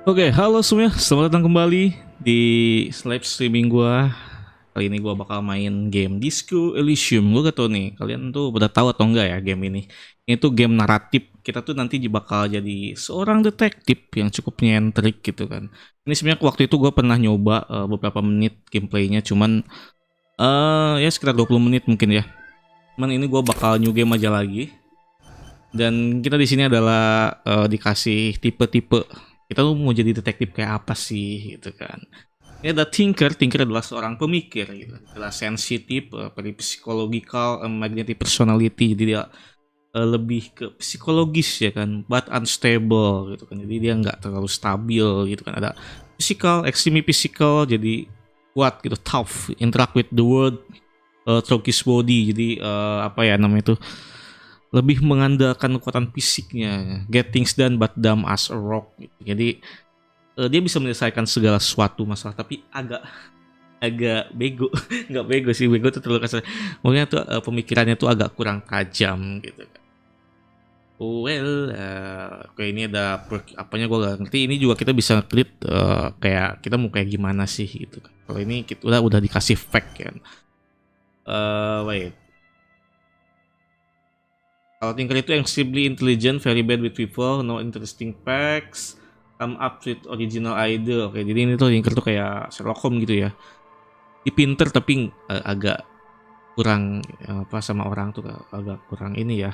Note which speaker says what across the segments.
Speaker 1: Oke, halo semuanya, selamat datang kembali di live streaming gua. Kali ini gua bakal main game Disco ELYSIUM. Gua gak tau nih, kalian tuh pada tahu atau enggak ya game ini. Ini tuh game naratif. Kita tuh nanti bakal jadi seorang detektif yang cukup nyentrik gitu kan. Ini sebenarnya waktu itu gua pernah nyoba beberapa menit gameplaynya, cuman ya sekitar 20 menit mungkin ya. Cuman ini gua bakal new game aja lagi. Dan kita di sini adalah dikasih tipe-tipe. Kita tuh mau jadi detektif kayak apa sih gitu kan. Ini ada Tinker adalah seorang pemikir gitu. Adalah sensitif, very psychological, magnetic personality. Jadi dia lebih ke psikologis ya kan, but unstable gitu kan. Jadi dia nggak terlalu stabil gitu kan. Ada physical, extremely physical, jadi kuat gitu, tough, interact with the world through his body. Jadi apa ya namanya itu, lebih mengandalkan kekuatan fisiknya, get things done but dumb as a rock gitu. Jadi dia bisa menyelesaikan segala sesuatu masalah, tapi agak bego. Nggak bego sih, bego itu terlalu kasar. Mungkin tuh pemikirannya tuh agak kurang tajam gitu kan. Well, kayak ini ada perk apanya gue gak ngerti. Ini juga kita bisa klik kayak kita mau kayak gimana sih gitu kan. Kalau ini kita udah dikasih fact kan. Wait. Kalau Tinker itu extremely intelligent, very bad with people, no interesting facts, come up with original idea. Oke, jadi ini tuh Tinker tuh kayak Sherlock Holmes gitu ya. Dia pinter tapi agak kurang apa sama orang tuh agak kurang ini ya,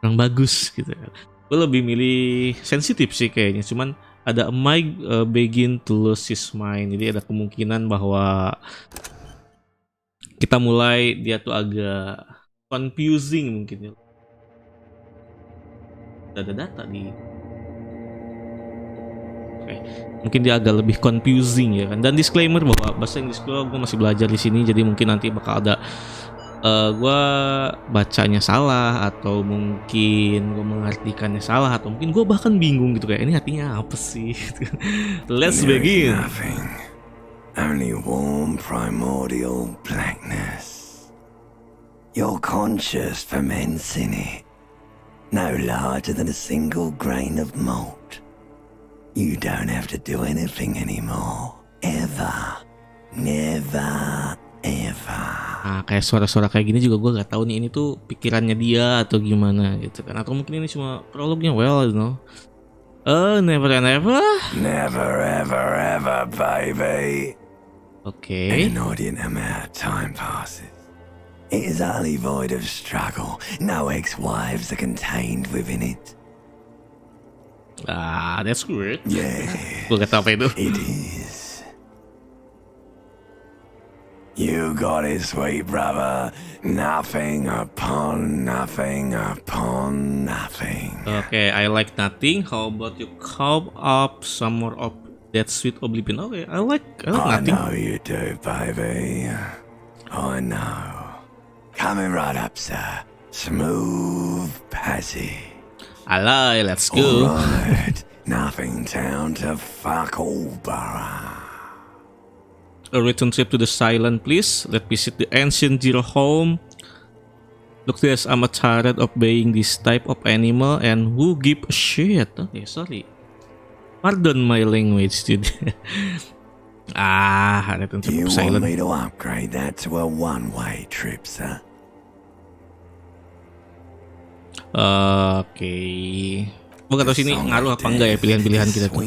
Speaker 1: kurang bagus gitu. Gue lebih milih sensitif sih kayaknya. Cuman ada Mike begin to lose his mind. Jadi ada kemungkinan bahwa kita mulai dia tuh agak confusing mungkin ya. Ada data di mungkin dia agak lebih confusing ya kan. Dan disclaimer bahwa bahasa Inggris gue masih belajar di sini, jadi mungkin nanti bakal ada gue bacanya salah, atau mungkin gue mengartikannya salah, atau mungkin gue bahkan bingung gitu kayak ini artinya apa sih. Let's begin.
Speaker 2: Only warm primordial blackness. Your conscious ferments in it. No larger than a single grain of malt. You don't have to do anything anymore. Ever. Never. Ever.
Speaker 1: Nah, kayak suara-suara kayak gini juga gue gak tahu nih ini tuh pikirannya dia atau gimana gitu kan. Atau mungkin ini cuma prolognya, well, you know. Never and ever.
Speaker 2: Never ever ever, baby.
Speaker 1: Oke.
Speaker 2: An inordinate amount of time passes. It is utterly void of struggle. No ex-wives are contained within it.
Speaker 1: Ah, that's good.
Speaker 2: Yeah.
Speaker 1: Gue gak tau apa itu.
Speaker 2: It is. You got it, sweet brother. Nothing upon nothing upon nothing.
Speaker 1: Okay, I like nothing. How about you carve up some more of that sweet oblivion? Okay, I like nothing.
Speaker 2: I know you do, baby. I know. Coming right up, sir. Smooth passage.
Speaker 1: Alright, let's go.
Speaker 2: Alright. Nothing town to fuck all borough.
Speaker 1: A return trip to the silent place. Let's visit the ancient zero home. Look, there's Amatir of being this type of animal, and who give a shit? Okay, sorry. Pardon my language, dude. Return trip
Speaker 2: Do you
Speaker 1: to silent.
Speaker 2: want me to upgrade that to a one-way trip, sir?
Speaker 1: Oke. Gue gak tau sini ngaruh apa enggak ya pilihan-pilihan kita tuh.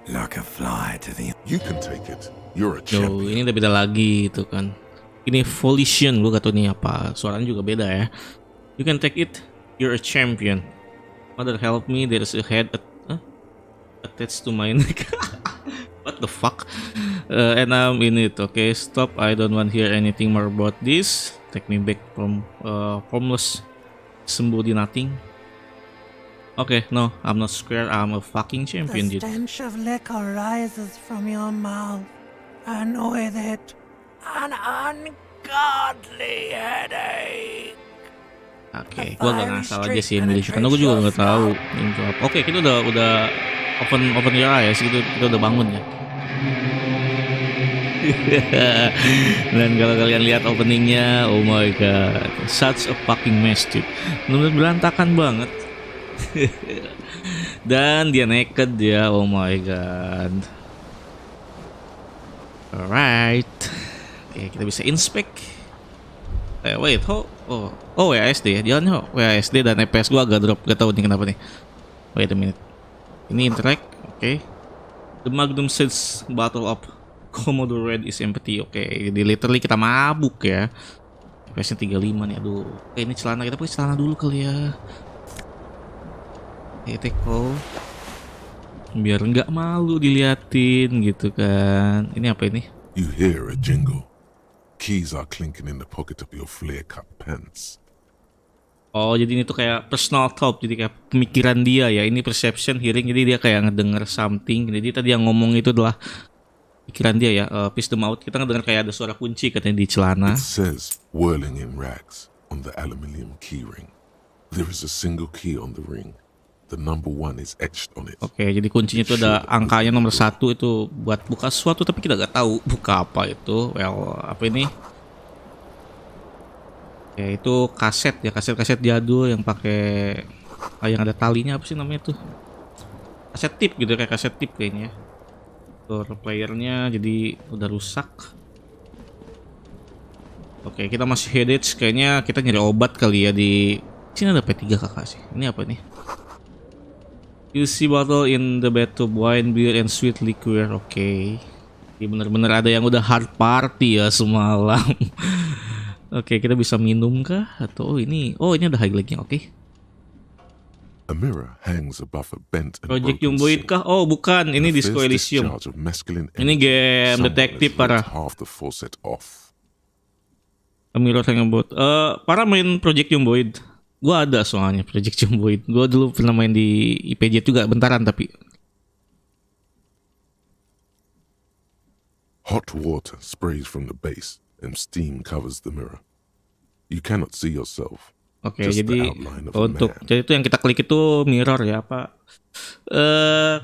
Speaker 2: Like a fly to the...
Speaker 3: You can take it. You're a
Speaker 1: No,
Speaker 3: champion.
Speaker 1: ini udah beda lagi gitu kan. Ini volition, gue gak tau nih apa. Suaranya juga beda ya. You can take it. You're a champion. Mother help me. There is a head attached to my neck. What the fuck? And I'm in it. Okay, stop. I don't want to hear anything more about this. Take me back from formless. Somebody nothing. Okay, no, I'm not square. I'm a fucking champion,
Speaker 4: The
Speaker 1: dude.
Speaker 4: stench of liquor rises from your mouth, and with it, an ungodly headache.
Speaker 1: Oke, gua nggak ngasal aja sih milih karena gua juga nggak tahu ini tuh apa. Oke, kita udah open your eyes gitu, kita udah bangun ya. Dan kalau kalian lihat openingnya, oh my god, such a fucking mess, dude. Bener-bener berantakan banget. Dan dia naked ya. Oh my god. Alright. Oke, kita bisa inspect. Wait, WASD ya. Jalannya WASD dan FPS gua agak drop. Gak tahu nih kenapa nih. Wait a minute. Ini interact. Oke. The Magnum says Battle of Commodore Red is empty. Oke, jadi literally kita mabuk ya. FPS-nya 35 nih. Aduh. Oke, ini celana. Kita pakai celana dulu kali ya. Teko. Biar nggak malu diliatin gitu kan. Ini apa ini?
Speaker 3: You hear a jingle. Keys are clinking in the pocket of your flare-cut pants.
Speaker 1: Oh, jadi ini tuh kayak personal thought, jadi kayak pemikiran dia ya. Ini perception, hearing, jadi dia kayak ngedenger something. Jadi tadi yang ngomong itu adalah pikiran dia ya. Piece them out. Kita ngedenger kayak ada suara kunci katanya di celana.
Speaker 3: It says whirling in rags on the aluminium key ring. There is a single key on the ring. The number 1 is etched on it.
Speaker 1: Oke, jadi kuncinya itu ada angkanya nomor 1 itu buat buka sesuatu, tapi kita nggak tahu buka apa itu. Well, apa ini? Ya itu kaset ya, kaset jadul yang pakai yang ada talinya, apa sih namanya tuh? Kaset tip gitu, kayak kaset tip kayaknya. Tuh playernya jadi udah rusak. Oke, kita masih headache, kayaknya kita nyari obat kali ya di sini. Ada P3 kakak sih. Ini apa nih? You see bottle in the bathtub, wine, beer, and sweet liquor. Oke. Ini bener-bener ada yang udah hard party ya semalam. Oke, kita bisa minum kah? Atau ini ada highlightnya. Oke.
Speaker 3: A mirror hangs above a bent and
Speaker 1: Project
Speaker 3: broken
Speaker 1: Jumboid
Speaker 3: sink.
Speaker 1: kah? Oh bukan, ini
Speaker 3: The
Speaker 1: Disco
Speaker 3: first
Speaker 1: Elysium.
Speaker 3: discharge of masculine
Speaker 1: Ini
Speaker 3: energy.
Speaker 1: game
Speaker 3: Someone
Speaker 1: detektif
Speaker 3: has
Speaker 1: para.
Speaker 3: ripped half the faucet off.
Speaker 1: A mirror hang about. Para main Project Jumboid. Gua ada soalnya Project Jumboid. Gua dulu pernah main di IPJ juga bentaran tapi.
Speaker 3: Hot water sprays from the base and steam covers the mirror. You cannot see yourself.
Speaker 1: Oke,
Speaker 3: Just the
Speaker 1: jadi
Speaker 3: outline of a
Speaker 1: untuk
Speaker 3: man.
Speaker 1: jadi itu yang kita klik itu mirror ya, apa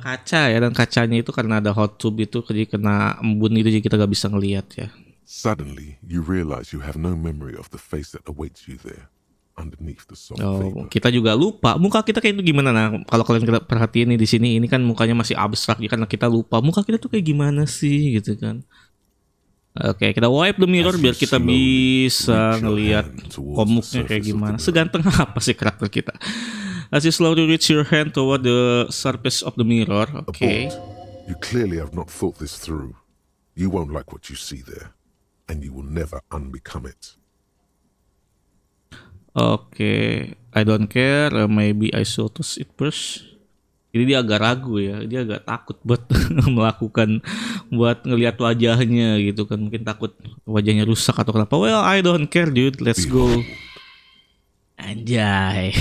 Speaker 1: kaca ya, dan kacanya itu karena ada hot tube itu jadi kena embun itu, jadi kita gak bisa ngelihat ya.
Speaker 3: Suddenly, you realize you have no memory of the face that awaits you there, underneath the soft vapor.
Speaker 1: Kita juga lupa muka kita kayak itu gimana. Nah, kalau kalian kita perhatiin nih di sini, ini kan mukanya masih abstrak ya, karena kita lupa muka kita tuh kayak gimana sih gitu kan. Oke, kita wipe the mirror biar kita bisa ngelihat komuknya kayak gimana. Seganteng apa sih karakter kita? As you slowly reach your hand toward the surface of the mirror. Oke.
Speaker 3: You clearly have not thought this through. You won't like what you see there, and you will never unbecome it.
Speaker 1: Oke, I don't care. Maybe I should touch it first. Jadi dia agak ragu ya, dia agak takut buat melakukan, buat ngelihat wajahnya gitu kan, mungkin takut wajahnya rusak atau kenapa. Well, I don't care dude, let's go. Anjay,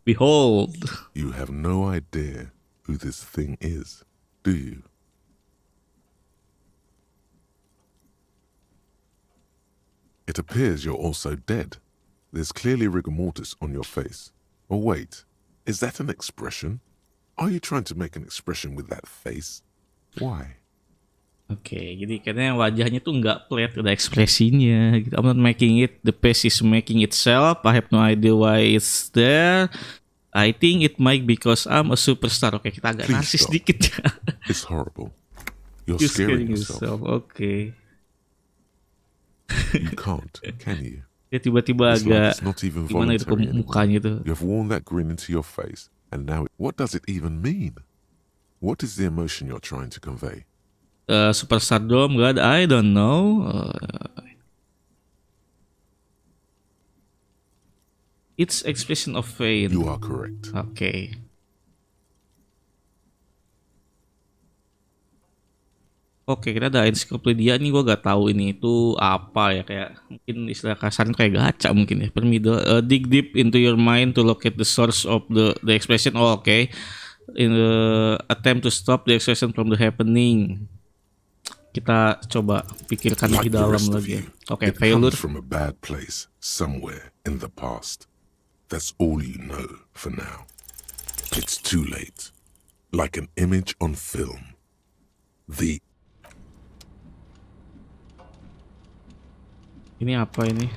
Speaker 1: behold.
Speaker 3: You have no idea who this thing is, do you? It appears you're also dead. There's clearly rigor mortis on your face. Oh wait, is that an expression? Are you trying to make an expression with that face? Why?
Speaker 1: Oke, jadi katanya wajahnya tuh nggak flat, ada ekspresinya gitu. I'm not making it, the face is making itself. I have no idea why it's there. I think it might because I'm a superstar. Oke, kita agak
Speaker 3: Please
Speaker 1: narsis
Speaker 3: stop.
Speaker 1: dikit ya.
Speaker 3: It's horrible. You're
Speaker 1: You're
Speaker 3: scaring
Speaker 1: scaring
Speaker 3: yourself.
Speaker 1: yourself. Oke.
Speaker 3: You can't, can you?
Speaker 1: Dia tiba-tiba
Speaker 3: It's like
Speaker 1: agak
Speaker 3: it's not even
Speaker 1: gimana itu
Speaker 3: voluntary anymore.
Speaker 1: mukanya tuh.
Speaker 3: You have worn that grin into your face, and now what does it even mean? What is the emotion you're trying to convey?
Speaker 1: Superstardom, God, I don't know. It's expression of pain.
Speaker 3: You are correct.
Speaker 1: Oke. Oke, kita ada ensiklopedia nih, gua gak tahu ini itu apa ya, kayak mungkin istilah kasarnya kayak gacha mungkin ya. Per middle, dig deep into your mind to locate the source of the expression. Oh, oke. In the attempt to stop the expression from the happening. Kita coba pikirkan lebih
Speaker 3: Like the
Speaker 1: dalam
Speaker 3: rest of
Speaker 1: lagi.
Speaker 3: you,
Speaker 1: Oke,
Speaker 3: it
Speaker 1: failure.
Speaker 3: comes from a bad place somewhere in the past. That's all you know for now. It's too late. Like an image on film. The
Speaker 1: Ini apa ini?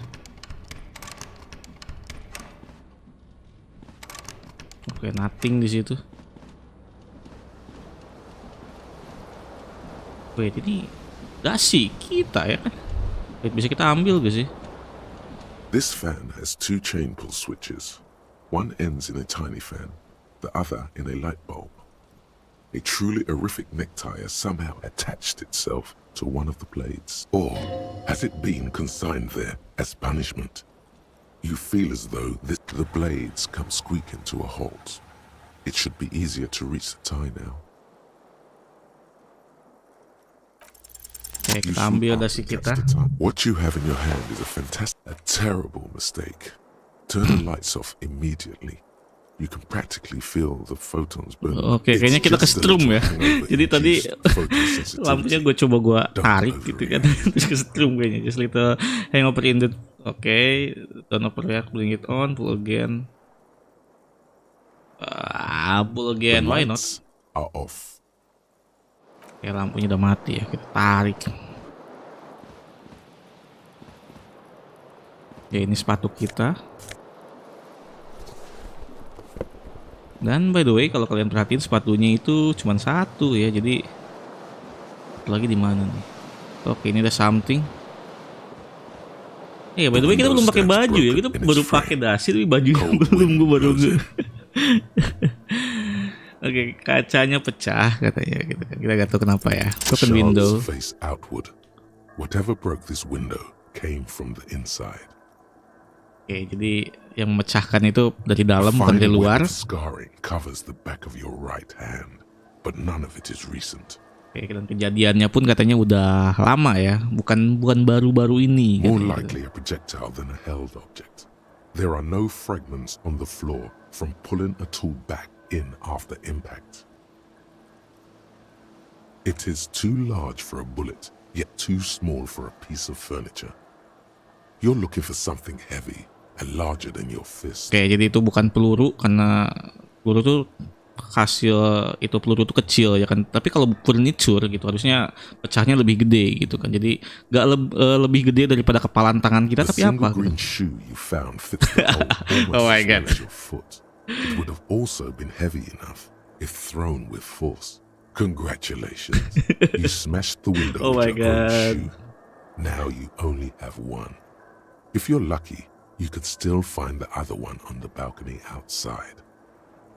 Speaker 1: Oke, nothing di situ. Wait, ini dasi kita ya kan? Wait, bisa kita ambil gak sih?
Speaker 3: This fan has two chain pull switches. One ends in a tiny fan, the other in a light bulb. A truly horrific necktie has somehow attached itself to one of the blades. Or has it been consigned there as punishment? You feel as though the blades come squeaking to a halt. It should be easier to reach the tie now.
Speaker 1: Oke, kita ambil dasi kita.
Speaker 3: What you have in your hand is a terrible mistake. Turn the lights off immediately. You can practically feel the photons burn.
Speaker 1: Oke, kayaknya kita kesetrum ya. Jadi tadi lampunya gue coba tarik gitu kan, terus kesetrum kayaknya. Just little hang over in the. Oke, don't overreact, bring it on, pull again. Pull again, why not?
Speaker 3: Are off.
Speaker 1: Oke, lampunya udah mati ya, kita tarik. Ya, ini sepatu kita. Dan by the way, kalau kalian perhatiin sepatunya itu cuma satu ya, jadi lagi di mana nih? Oke, ini ada something. Iya, by the way kita belum pakai baju ya, kita baru pakai dasi tapi bajunya belum, gue baru. Oke, kacanya pecah katanya gitu kan. Kita gak tahu kenapa ya. Broken window.
Speaker 3: Face outward. Whatever broke this window came from the inside.
Speaker 1: Oke, jadi yang memecahkan itu dari dalam bukan dari luar.
Speaker 3: Scarring covers the back of your right hand, but none of it is recent.
Speaker 1: Oke, dan kejadiannya pun katanya udah lama ya, bukan baru-baru ini.
Speaker 3: More likely a projectile than a held object. There are no fragments on the floor from pulling a tool back in after impact. It is too large for a bullet, yet too small for a piece of furniture. You're looking for something heavy and larger than your fist.
Speaker 1: Oke, jadi itu bukan peluru karena peluru tuh hasil itu peluru tuh kecil ya kan. Tapi kalau furniture gitu harusnya pecahnya lebih gede gitu kan. Jadi nggak lebih gede daripada kepalan tangan kita. Tapi apa?
Speaker 3: Green shoe you found fits the hole
Speaker 1: Oh my God.
Speaker 3: your foot. It would have also been heavy enough if thrown with force. Congratulations, you smashed the window
Speaker 1: Oh my
Speaker 3: with your own
Speaker 1: God.
Speaker 3: shoe. Now you only have one. If you're lucky, you could still find the other one on the balcony outside.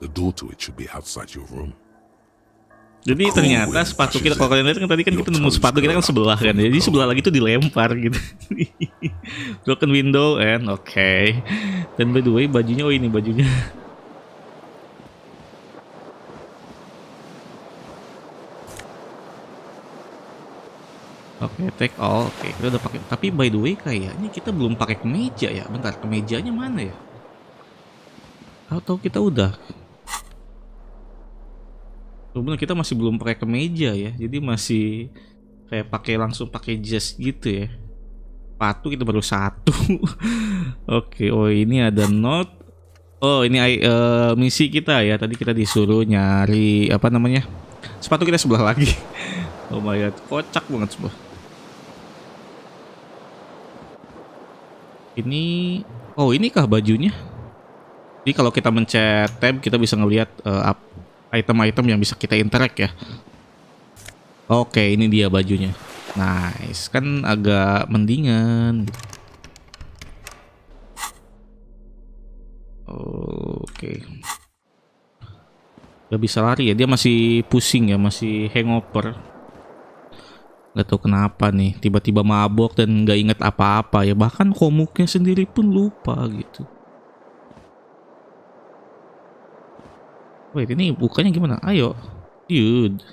Speaker 3: The door to it should be outside your room.
Speaker 1: Jadi ternyata sepatu kita, kalau kalian lihat kan tadi kan kita nemu sepatu kita kan sebelah kan. Jadi sebelah lagi tuh dilempar gitu. Broken window and okay. Dan by the way bajunya, oh ini bajunya. Oke, take all. Oke, kita udah pakai. Tapi by the way kayaknya kita belum pakai kemeja ya. Bentar, kemejanya mana ya? Atau kita udah? Bener, kita masih belum pakai kemeja ya. Jadi masih kayak langsung pakai jas gitu ya. Sepatu kita baru satu. Oke, oh ini ada note. Oh, ini misi kita ya. Tadi kita disuruh nyari apa namanya? Sepatu kita sebelah lagi. Oh my god, kocak banget semua. Ini, oh ini kah bajunya? Jadi kalau kita mencet tab kita bisa ngelihat item-item yang bisa kita interact ya. Oke, ini dia bajunya. Nice, kan agak mendingan. Oke. Gak bisa lari ya, dia masih pusing ya, masih hangover. Gak tahu kenapa nih, tiba-tiba mabok dan gak inget apa-apa ya. Bahkan komuknya sendiri pun lupa gitu. Wait, ini bukanya gimana? Ayo, dude.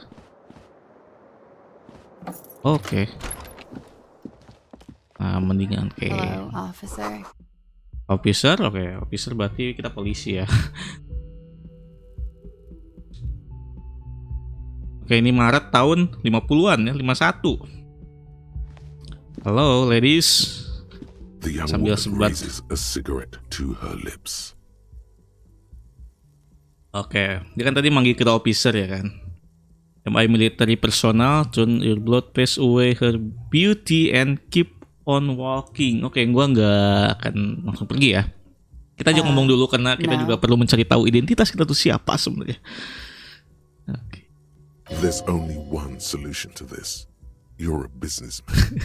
Speaker 1: Oke. Nah, mendingan kayak.
Speaker 5: Hello, officer.
Speaker 1: Officer, oke. Officer berarti kita polisi ya. Oke, ini Maret tahun 50-an ya, 51. Halo, ladies.
Speaker 3: The young
Speaker 1: Sambil
Speaker 3: woman
Speaker 1: sebat.
Speaker 3: raises a cigarette to her lips.
Speaker 1: Oke, dia kan tadi manggil kita officer ya kan. Am I military personnel? Turn your blood pace away her beauty and keep on walking. Oke, gua nggak akan langsung pergi ya. Kita juga ngomong dulu karena kita
Speaker 5: no.
Speaker 1: juga perlu mencari tahu identitas kita tuh siapa sebenarnya. Oke.
Speaker 3: There's only one solution to this. You're a businessman.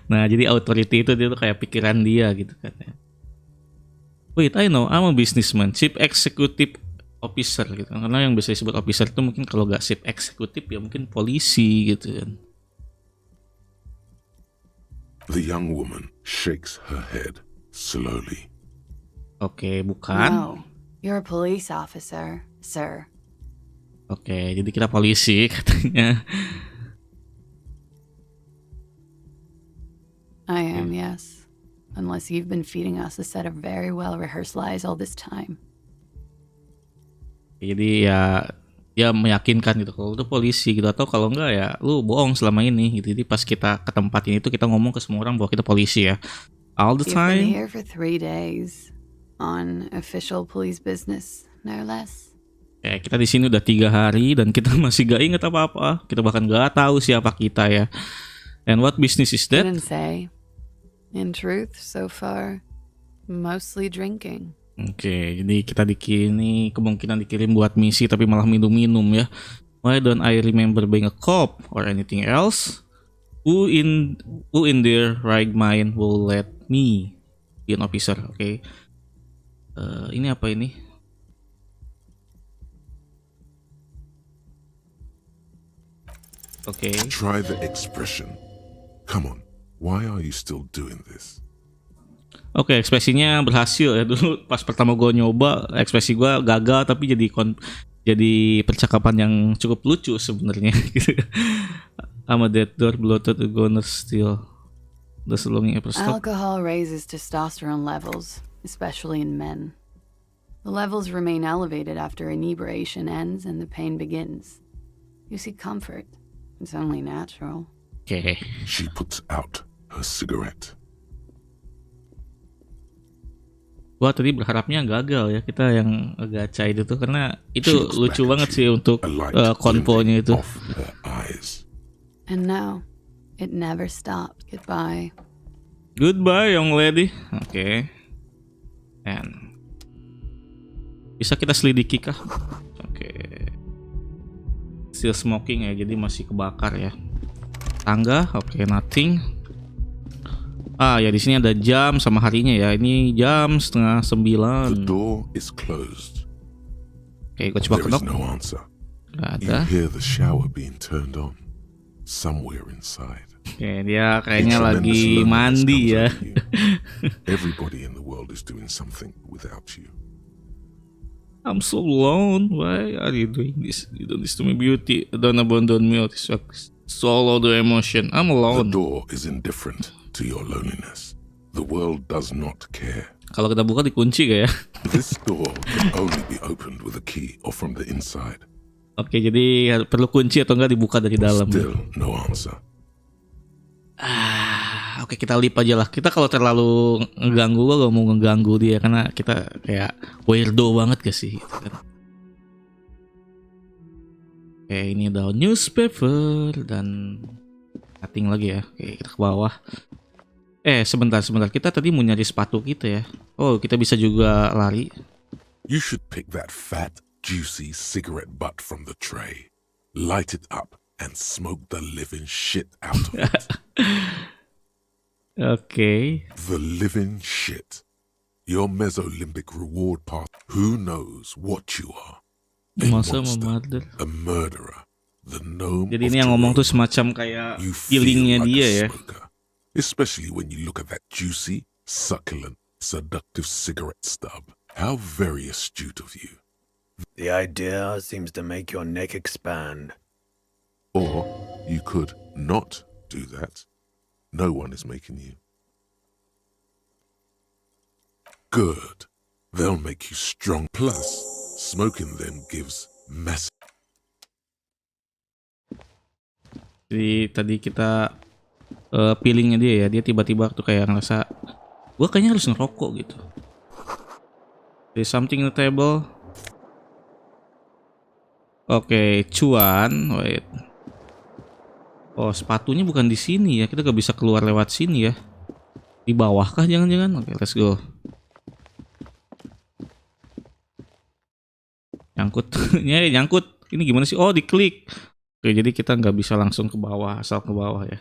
Speaker 1: Nah, jadi authority itu dia tuh kayak pikiran dia gitu kan ya. Wait, I know, I'm a businessman, chief executive officer gitu. Karena yang biasa disebut officer itu mungkin kalau nggak chief executive ya mungkin polisi gitu kan.
Speaker 3: The young woman shakes her head slowly.
Speaker 1: Oke, bukan.
Speaker 5: No, you're a police officer, sir.
Speaker 1: Oke, jadi kita polisi katanya.
Speaker 5: I am, yes. Unless you've been feeding us a set of very well-rehearsed lies all this time.
Speaker 1: Jadi ya dia meyakinkan gitu kalau itu polisi gitu, atau kalau enggak ya lu bohong selama ini gitu. Jadi pas kita ke tempat ini tuh kita ngomong ke semua orang bahwa kita polisi ya. All the
Speaker 5: You've been
Speaker 1: time.
Speaker 5: here for 3 days on official police business, no less.
Speaker 1: Ya, kita di sini udah 3 hari dan kita masih gak inget apa-apa. Kita bahkan gak tahu siapa kita ya. And what business is that?
Speaker 5: Couldn't say. In truth, so far, mostly drinking.
Speaker 1: Oke, jadi kita kemungkinan dikirim buat misi tapi malah minum-minum ya. Why don't I remember being a cop or anything else? Who in their right mind will let me be an officer? Oke. Ini apa ini? Oke.
Speaker 3: Try the expression. Come on, why are you still doing this?
Speaker 1: Oke, ekspresinya berhasil ya. Dulu pas pertama gue nyoba, ekspresi gue gagal tapi jadi percakapan yang cukup lucu sebenarnya gitu. I'm a dead door, bloated, a goner still. The longing ever stop.
Speaker 5: Alcohol raises testosterone levels, especially in men. The levels remain elevated after inebriation ends and the pain begins. You seek comfort. It's only natural.
Speaker 1: Oke.
Speaker 3: She puts out her cigarette.
Speaker 1: Gua tadi berharapnya gagal ya kita yang gacha itu tuh, karena itu
Speaker 3: She looks
Speaker 1: lucu
Speaker 3: back
Speaker 1: banget
Speaker 3: at
Speaker 1: sih
Speaker 3: you,
Speaker 1: untuk
Speaker 3: a light
Speaker 1: konvonya
Speaker 3: glinting
Speaker 1: itu.
Speaker 3: off her eyes.
Speaker 5: And now, it never stopped. Goodbye.
Speaker 1: Goodbye, young lady. Oke. And bisa kita selidiki kah? Oke. Still smoking ya, jadi masih kebakar ya. Tangga, oke, nothing. Ah ya, di sini ada jam sama harinya ya. Ini jam 8:30.
Speaker 3: The door is closed.
Speaker 1: Oke, gue coba
Speaker 3: There is
Speaker 1: ketok.
Speaker 3: no answer.
Speaker 1: Gak
Speaker 3: You
Speaker 1: ada.
Speaker 3: hear the shower being turned on somewhere inside.
Speaker 1: Oke, dia kayaknya
Speaker 3: A tremendous
Speaker 1: lagi
Speaker 3: loneliness
Speaker 1: mandi
Speaker 3: comes
Speaker 1: ya.
Speaker 3: over you. Everybody in the world is doing something without you.
Speaker 1: I'm so alone. Why are you doing this? You don't listen to me, beauty. Don't abandon me. Swallow the emotion. I'm
Speaker 3: The
Speaker 1: alone.
Speaker 3: door is indifferent to your loneliness. The world does not care.
Speaker 1: Kalau kita buka dikunci gak ya?
Speaker 3: This door can only be opened with a key or from the inside.
Speaker 1: Oke, jadi perlu kunci atau enggak dibuka dari dalam.
Speaker 3: Still no answer.
Speaker 1: Oke, kita lip aja lah. Kita kalau terlalu ngeganggu, gua gak mau ngeganggu dia karena kita kayak weirdo banget gak sih? Gitu kan. Oke, ini ada newspaper dan nothing lagi ya. Oke, kita ke bawah. Sebentar. Kita tadi mau nyari sepatu kita ya. Oh, kita bisa juga lari.
Speaker 3: You should pick that fat, juicy cigarette butt from the tray, light it up, and smoke the living shit out of it.
Speaker 1: Oke.
Speaker 3: The living shit. Your Mesolimbic reward path. Who knows what you are? A
Speaker 1: Masa
Speaker 3: monster,
Speaker 1: memother.
Speaker 3: a murderer, the gnome
Speaker 1: Jadi
Speaker 3: of
Speaker 1: ini yang ngomong tuh
Speaker 3: Jerome.
Speaker 1: semacam kayak
Speaker 3: You feel
Speaker 1: feelingnya
Speaker 3: like
Speaker 1: dia
Speaker 3: a
Speaker 1: ya.
Speaker 3: smoker, especially when you look at that juicy, succulent, seductive cigarette stub. How very astute of you.
Speaker 2: The idea seems to make your neck expand.
Speaker 3: Or you could not do that. No one is making you. Good. They'll make you strong. Plus, smoking them gives massive.
Speaker 1: Jadi tadi kita feelingnya dia ya, dia tiba-tiba tuh kayak ngerasa gua kayaknya harus ngerokok gitu. There's something on the table. Oke, cuan. Wait. Oh, sepatunya bukan di sini ya. Kita gak bisa keluar lewat sini ya. Di bawah kah jangan-jangan? Oke, let's go. Nyangkut. Ya, nyangkut. Ini gimana sih? Oh, diklik. Oke, jadi kita nggak bisa langsung ke bawah, asal ke bawah ya.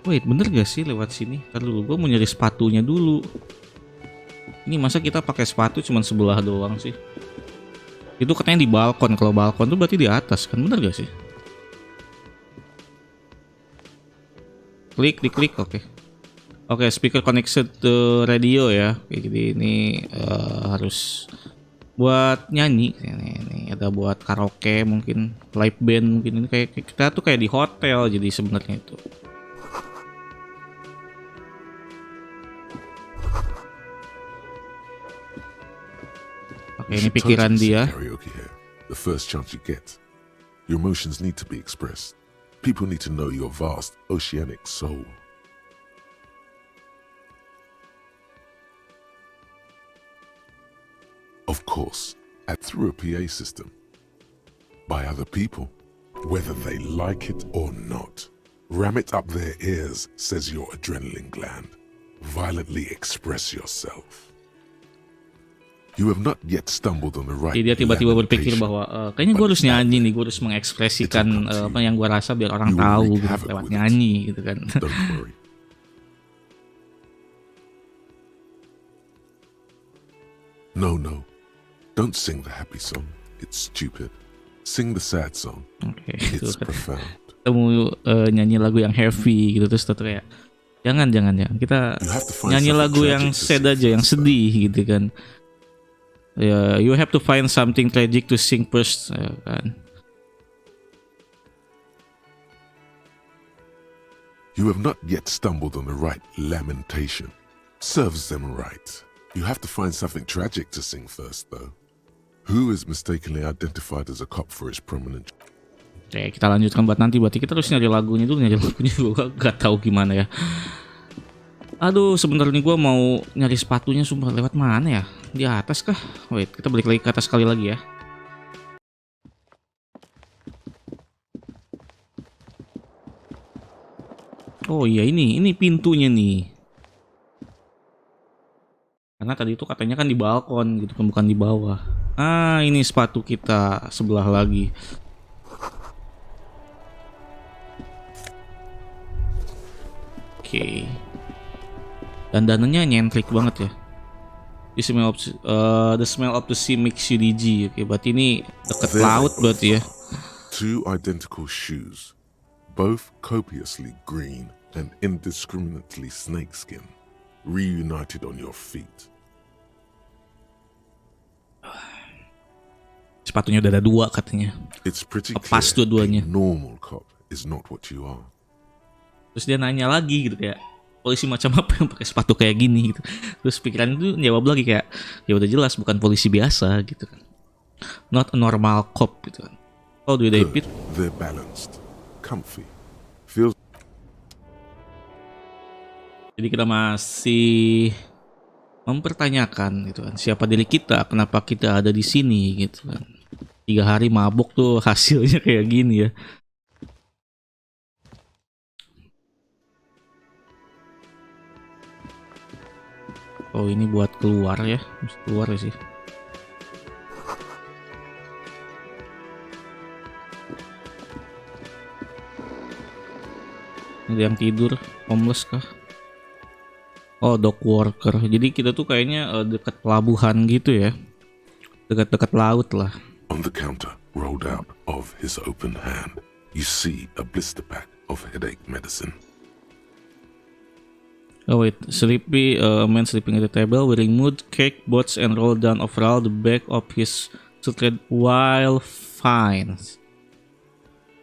Speaker 1: Wait, bener gak sih lewat sini? Ntar dulu, gue mau nyari sepatunya dulu. Ini masa kita pakai sepatu cuman sebelah doang sih? Itu katanya di balkon. Kalau balkon tuh berarti di atas kan? Bener gak sih? Klik, diklik, oke. Oke, speaker connected to radio ya. Oke, jadi ini harus buat nyanyi. Ini ada buat karaoke mungkin, live band mungkin. Ini kayak kita tuh kayak di hotel jadi sebenarnya itu. Oke, ini pikiran dia.
Speaker 3: Karaoke here. The first chance you get. Your emotions need to be expressed. People need to know your vast oceanic soul. Of course, through a PA system. By other people, whether they like it or not. Ram it up their ears, says your adrenaline gland. Violently express yourself. You have not yet stumbled on the right.
Speaker 1: Jadi dia tiba-tiba berpikir bahwa kayaknya gue harus nyanyi nih, gue harus mengekspresikan apa yang gue rasa biar orang tahu gitu, lewat nyanyi gitu kan.
Speaker 3: Don't worry. No. Don't sing the happy song. It's stupid. Sing the sad song.
Speaker 1: Oke,
Speaker 3: It's profound.
Speaker 1: Kita mau nyanyi lagu yang heavy gitu, terus tetap kayak jangan kita nyanyi lagu yang sad aja, yang sedih gitu kan. Ya, you have to find something tragic to sing first kan.
Speaker 3: You have not yet stumbled on the right lamentation. Serves them right. You have to find something tragic to sing first, though. Who is mistakenly identified as a cop for his prominent?
Speaker 1: Oke, kita lanjutkan buat nanti. Berarti kita harus nyari lagunya dulu. Gue gak tahu gimana ya. Aduh, sebentar nih gue mau nyari sepatunya. Sumpah, lewat mana ya? Di atas kah? Wait, kita balik lagi ke atas sekali lagi ya. Oh iya, ini pintunya nih. Karena tadi itu katanya kan di balkon gitu kan, bukan di bawah. Ah, ini sepatu kita sebelah lagi. Oke. Dandanannya nyentrik banget ya. The smell of the sea makes you dizzy. Oke, berarti ini dekat laut berarti ya.
Speaker 3: Two identical shoes, both copiously green and indiscriminately snakeskin, reunited on your feet.
Speaker 1: Sepatunya udah ada dua katanya.
Speaker 3: It's pretty
Speaker 1: Pas
Speaker 3: clear
Speaker 1: dua-duanya.
Speaker 3: a normal cop is not what you are.
Speaker 1: Terus dia nanya lagi gitu kayak, polisi macam apa yang pakai sepatu kayak gini gitu. Terus pikiran itu jawab lagi kayak, ya udah jelas bukan polisi biasa gitu kan. Not a normal cop gitu kan. How do they fit?
Speaker 3: They're balanced, comfy, feels.
Speaker 1: Jadi kita masih mempertanyakan gitu kan, siapa diri kita, kenapa kita ada di sini gitu kan. 3 hari mabuk tuh hasilnya kayak gini ya. Oh, ini buat keluar ya, mesti keluar ya sih. Ada yang tidur, homeless kah? Oh, dock worker. Jadi kita tuh kayaknya dekat pelabuhan gitu ya. Dekat-dekat laut lah.
Speaker 3: On the counter, rolled out of his open hand, you see a blister pack of headache medicine.
Speaker 1: Oh wait, a man sleeping at the table, wearing mood cake, boots, and roll down overall the back of his suited while fine.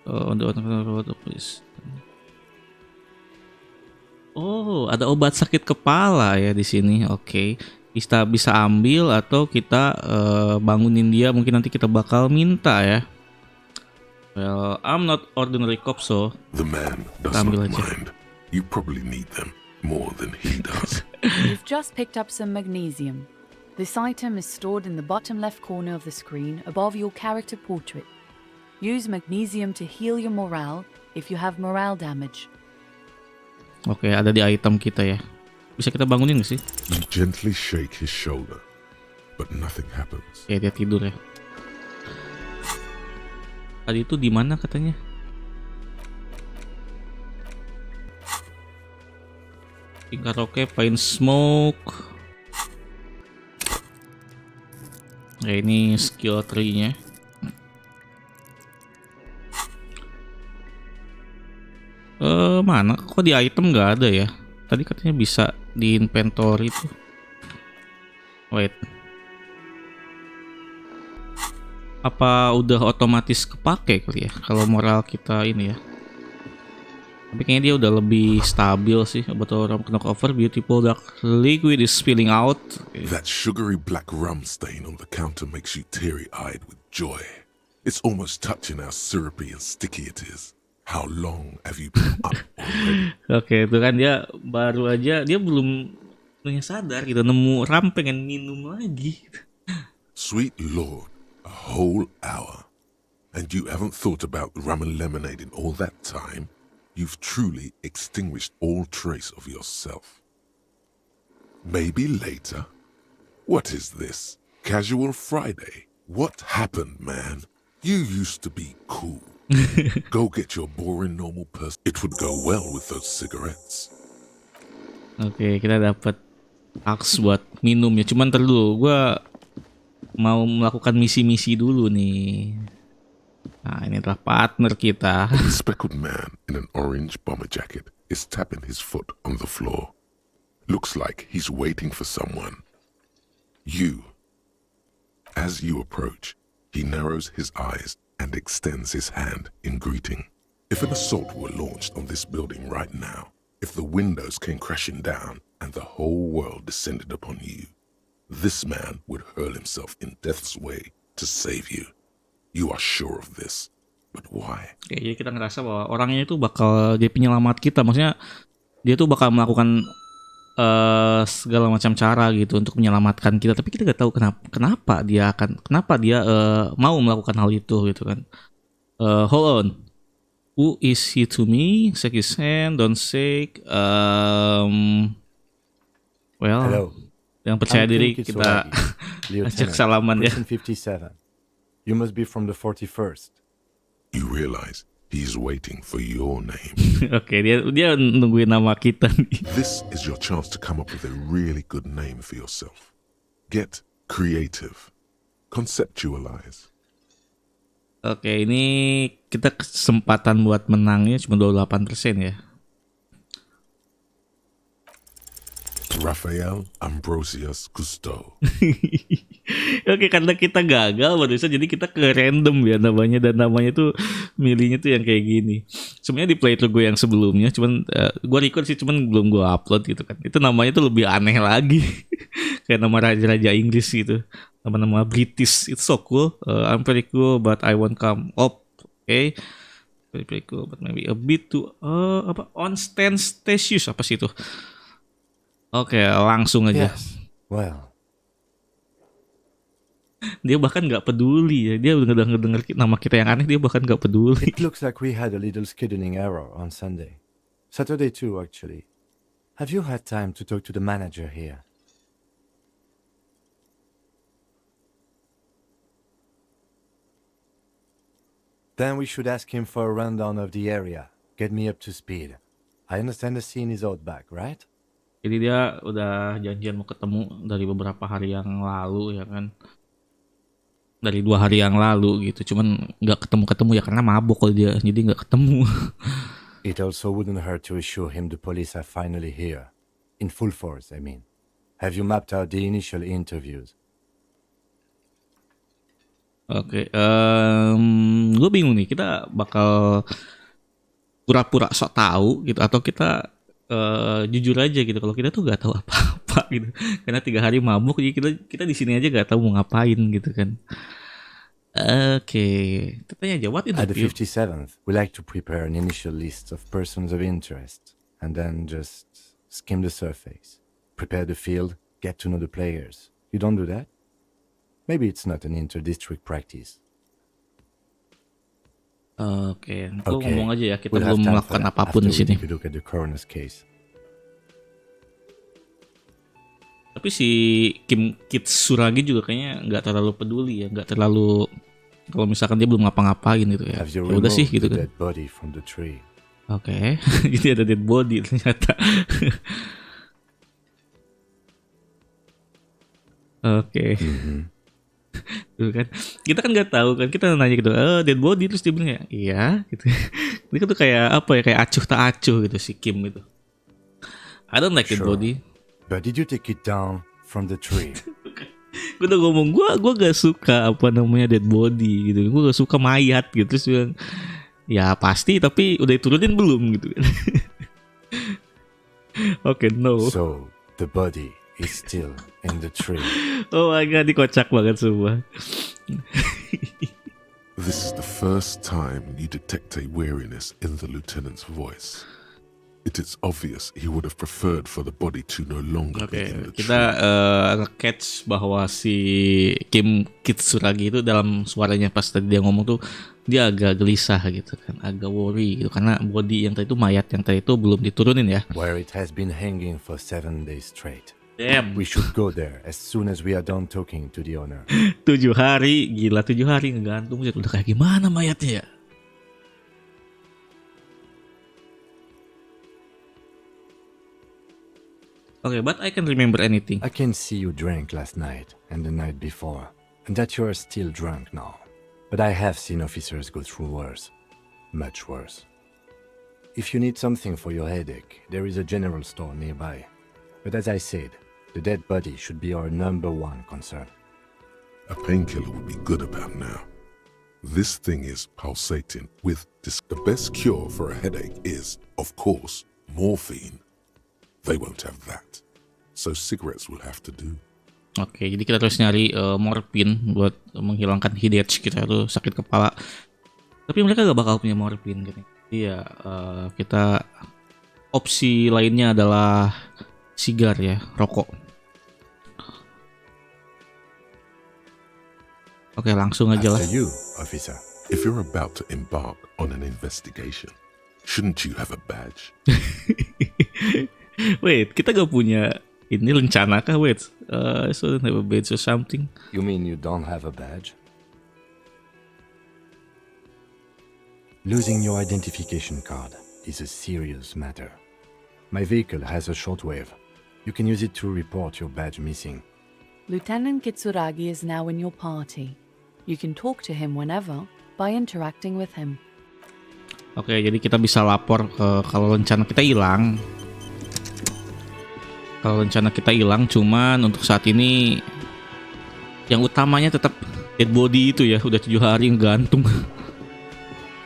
Speaker 1: On the road of his. Oh, ada obat sakit kepala ya di sini. Oke. Kita bisa ambil atau kita bangunin dia. Mungkin nanti kita bakal minta ya. Well, I'm not ordinary cop, so
Speaker 3: The man does
Speaker 1: ambil
Speaker 3: not
Speaker 1: aja.
Speaker 3: mind. You probably need them more than he does.
Speaker 6: You've just picked up some magnesium. This item is stored in the bottom left corner of the screen above your character portrait. Use magnesium to heal your morale if you have morale damage.
Speaker 1: Oke, ada di item kita ya. Bisa kita bangunin gak sih?
Speaker 3: You gently shake his shoulder, but nothing happens.
Speaker 1: Ya dia tidur ya. Tadi itu di mana katanya? Tingkat roke, paint smoke. Ya ini skill tree-nya. Mana? Kok di item nggak ada ya? Tadi katanya bisa di inventory tuh. Wait. Apa udah otomatis kepake kali ya? Kalau moral kita ini ya. Tapi kayaknya dia udah lebih stabil sih. Betul, rum knock over, beautiful dark liquid is spilling out.
Speaker 3: That sugary black rum stain on the counter makes you teary-eyed with joy. It's almost touching how syrupy and sticky it is. How long have you been up already?
Speaker 1: Oke, itu kan dia baru aja, dia belum sadar gitu, nemu ram pengen minum lagi.
Speaker 3: Sweet Lord, a whole hour. And you haven't thought about rum and lemonade in all that time? You've truly extinguished all trace of yourself. Maybe later? What is this? Casual Friday? What happened, man? You used to be cool. Go get your boring normal person. It would go well with those cigarettes.
Speaker 1: Oke, kita dapat aks buat minum ya. Cuman ntar dulu, gue mau melakukan misi-misi dulu nih. Nah, ini adalah partner kita.
Speaker 3: A speckled man in an orange bomber jacket is tapping his foot on the floor. Looks like he's waiting for someone. You. As you approach, he narrows his eyes and extends his hand in greeting. If an assault were launched on this building right now, if the windows came crashing down and the whole world descended upon you, this man would hurl himself in death's way to save you. You are sure of this, but why?
Speaker 1: Oke, jadi kita ngerasa bahwa orangnya itu bakal jadi penyelamat kita. Maksudnya dia tuh bakal melakukan segala macam cara gitu untuk menyelamatkan kita. Tapi kita nggak tahu kenapa dia mau melakukan hal itu gitu kan. Hold on. Who is he to me? Shake his hand, don't shake. Well,
Speaker 7: Hello.
Speaker 1: yang percaya
Speaker 7: I'm
Speaker 1: diri
Speaker 7: Kim
Speaker 1: kita
Speaker 7: Kitsuragi,
Speaker 1: ajak
Speaker 7: Lieutenant,
Speaker 1: salaman ya.
Speaker 7: Prison 57. You must be from the 41st.
Speaker 3: You realize he's waiting for your name.
Speaker 1: Oke, dia nungguin nama kita nih.
Speaker 3: This is your chance to come up with a really good name for yourself. Get creative. Conceptualize.
Speaker 1: Oke, ini kita kesempatan buat menangnya cuma 28% ya.
Speaker 3: Raphael Ambrosius Cousteau.
Speaker 1: Oke, karena kita gagal barusan jadi kita ke random ya namanya, dan namanya tuh milihnya tuh yang kayak gini. Sebenarnya di playthrough gue yang sebelumnya cuman gue record sih, cuman belum gue upload gitu kan. Itu namanya tuh lebih aneh lagi. Kayak nama raja-raja Inggris gitu. Nama-nama British. It's so cool. I'm very cool but I won't come up. Okay. Very cool but maybe a bit too ostentatious apa sih itu? Oke, langsung aja.
Speaker 7: Yes. Well,
Speaker 1: Dia bahkan nggak peduli ya. Dia udah ngedenger nama kita yang aneh, dia bahkan nggak peduli.
Speaker 7: it looks like we had a little scheduling error on Sunday. Saturday too, actually. Have you had time to talk to the manager here? Then we should ask him for a rundown of the area. Get me up to speed. I understand the scene is out back, right?
Speaker 1: Jadi dia udah janjian mau ketemu dari beberapa hari yang lalu ya kan. Dari 2 hari yang lalu gitu. Cuman nggak ketemu ya karena mabuk kalau dia. Jadi nggak ketemu.
Speaker 7: It also wouldn't hurt to assure him the police are finally here. In full force, I mean. Have you mapped out the initial interviews?
Speaker 1: Oke, gue bingung nih. Kita bakal pura-pura sok tahu gitu atau kita jujur aja gitu kalau kita tuh nggak tahu apa-apa gitu. Karena 3 hari mabuk, jadi kita di sini aja nggak tahu mau ngapain gitu kan. Oke, kita tanya aja what
Speaker 7: At the
Speaker 1: interview.
Speaker 7: 57th, we like to prepare an initial list of persons of interest and then just skim the surface. Prepare the field, get to know the players. You don't do that? Maybe it's not an inter-district practice.
Speaker 1: Oke, gue
Speaker 7: Okay,
Speaker 1: ngomong aja ya, kita
Speaker 7: we'll have
Speaker 1: belum
Speaker 7: time
Speaker 1: melakukan
Speaker 7: for that
Speaker 1: apapun
Speaker 7: after
Speaker 1: di sini.
Speaker 7: we take a look at the coroner's case.
Speaker 1: Tapi si Kim Kitsuragi juga kayaknya nggak terlalu peduli ya, nggak terlalu kalau misalkan dia belum ngapa-ngapain gitu ya.
Speaker 7: Have you
Speaker 1: Ya udah sih
Speaker 7: removed
Speaker 1: gitu
Speaker 7: the
Speaker 1: kan.
Speaker 7: dead body from the tree?
Speaker 1: Oke, jadi ada dead body ternyata. Oke. Tuh kan. Kita kan nggak tahu kan, kita nanya gitu, dead body, terus dia bilang ya, iya gitu. Ini kan tuh kayak apa ya, kayak acuh tak acuh gitu si Kim itu. I don't like dead
Speaker 7: Sure.
Speaker 1: body.
Speaker 7: But did you take it down from the tree?
Speaker 1: Gue udah ngomong, gue gak suka apa namanya dead body gitu. Gue gak suka mayat gitu. Terus bilang, ya pasti, tapi udah diturunin belum gitu kan. Oke, no.
Speaker 7: So, the body is still in the tree.
Speaker 1: Oh my god, ini kocak banget semua.
Speaker 3: This is the first time you detect a weariness in the lieutenant's voice. It is obvious he would have preferred for the body to no longer
Speaker 1: Oke,
Speaker 3: be in the
Speaker 1: kita
Speaker 3: tree.
Speaker 1: nge-catch bahwa si Kim Kitsuragi itu dalam suaranya pas tadi dia ngomong tuh dia agak gelisah gitu kan, agak worry gitu karena body yang tadi itu, mayat yang tadi itu belum diturunin ya.
Speaker 7: Where it has been hanging for 7 days straight.
Speaker 1: Damn.
Speaker 7: We should go there as soon as we are done talking to the owner.
Speaker 1: 7 hari, gila 7 hari ngegantung, udah kayak gimana mayatnya ya? Okay, but I can remember anything.
Speaker 7: I can see you drank last night and the night before, and that you are still drunk now. But I have seen officers go through worse. Much worse. If you need something for your headache, there is a general store nearby. But as I said, the dead body should be our number one concern.
Speaker 3: A painkiller would be good about now. This thing is pulsating with the best cure for a headache is, of course, morphine. They won't have that. So cigarettes will have to do.
Speaker 1: Oke, jadi kita terus nyari morfin buat menghilangkan headache kita tuh sakit kepala. Tapi mereka gak bakal punya morfin gitu. Iya, kita opsi lainnya adalah sigar ya, rokok. Oke, langsung aja lah.
Speaker 7: After you, officer.
Speaker 3: If you're about to embark on an investigation, shouldn't you have a badge?
Speaker 1: Wait, kita gak punya ini rencana kah? Wait, so don't have a badge or something.
Speaker 7: You mean you don't have a badge? Losing your identification card is a serious matter. My vehicle has a shortwave. You can use it to report your badge missing.
Speaker 6: Lieutenant Kitsuragi is now in your party. You can talk to him whenever by interacting with him.
Speaker 1: Oke, jadi kita bisa lapor kalau rencana kita hilang. Kalau rencana kita hilang, cuman untuk saat ini yang utamanya tetap dead body itu ya, udah 7 hari ngegantung.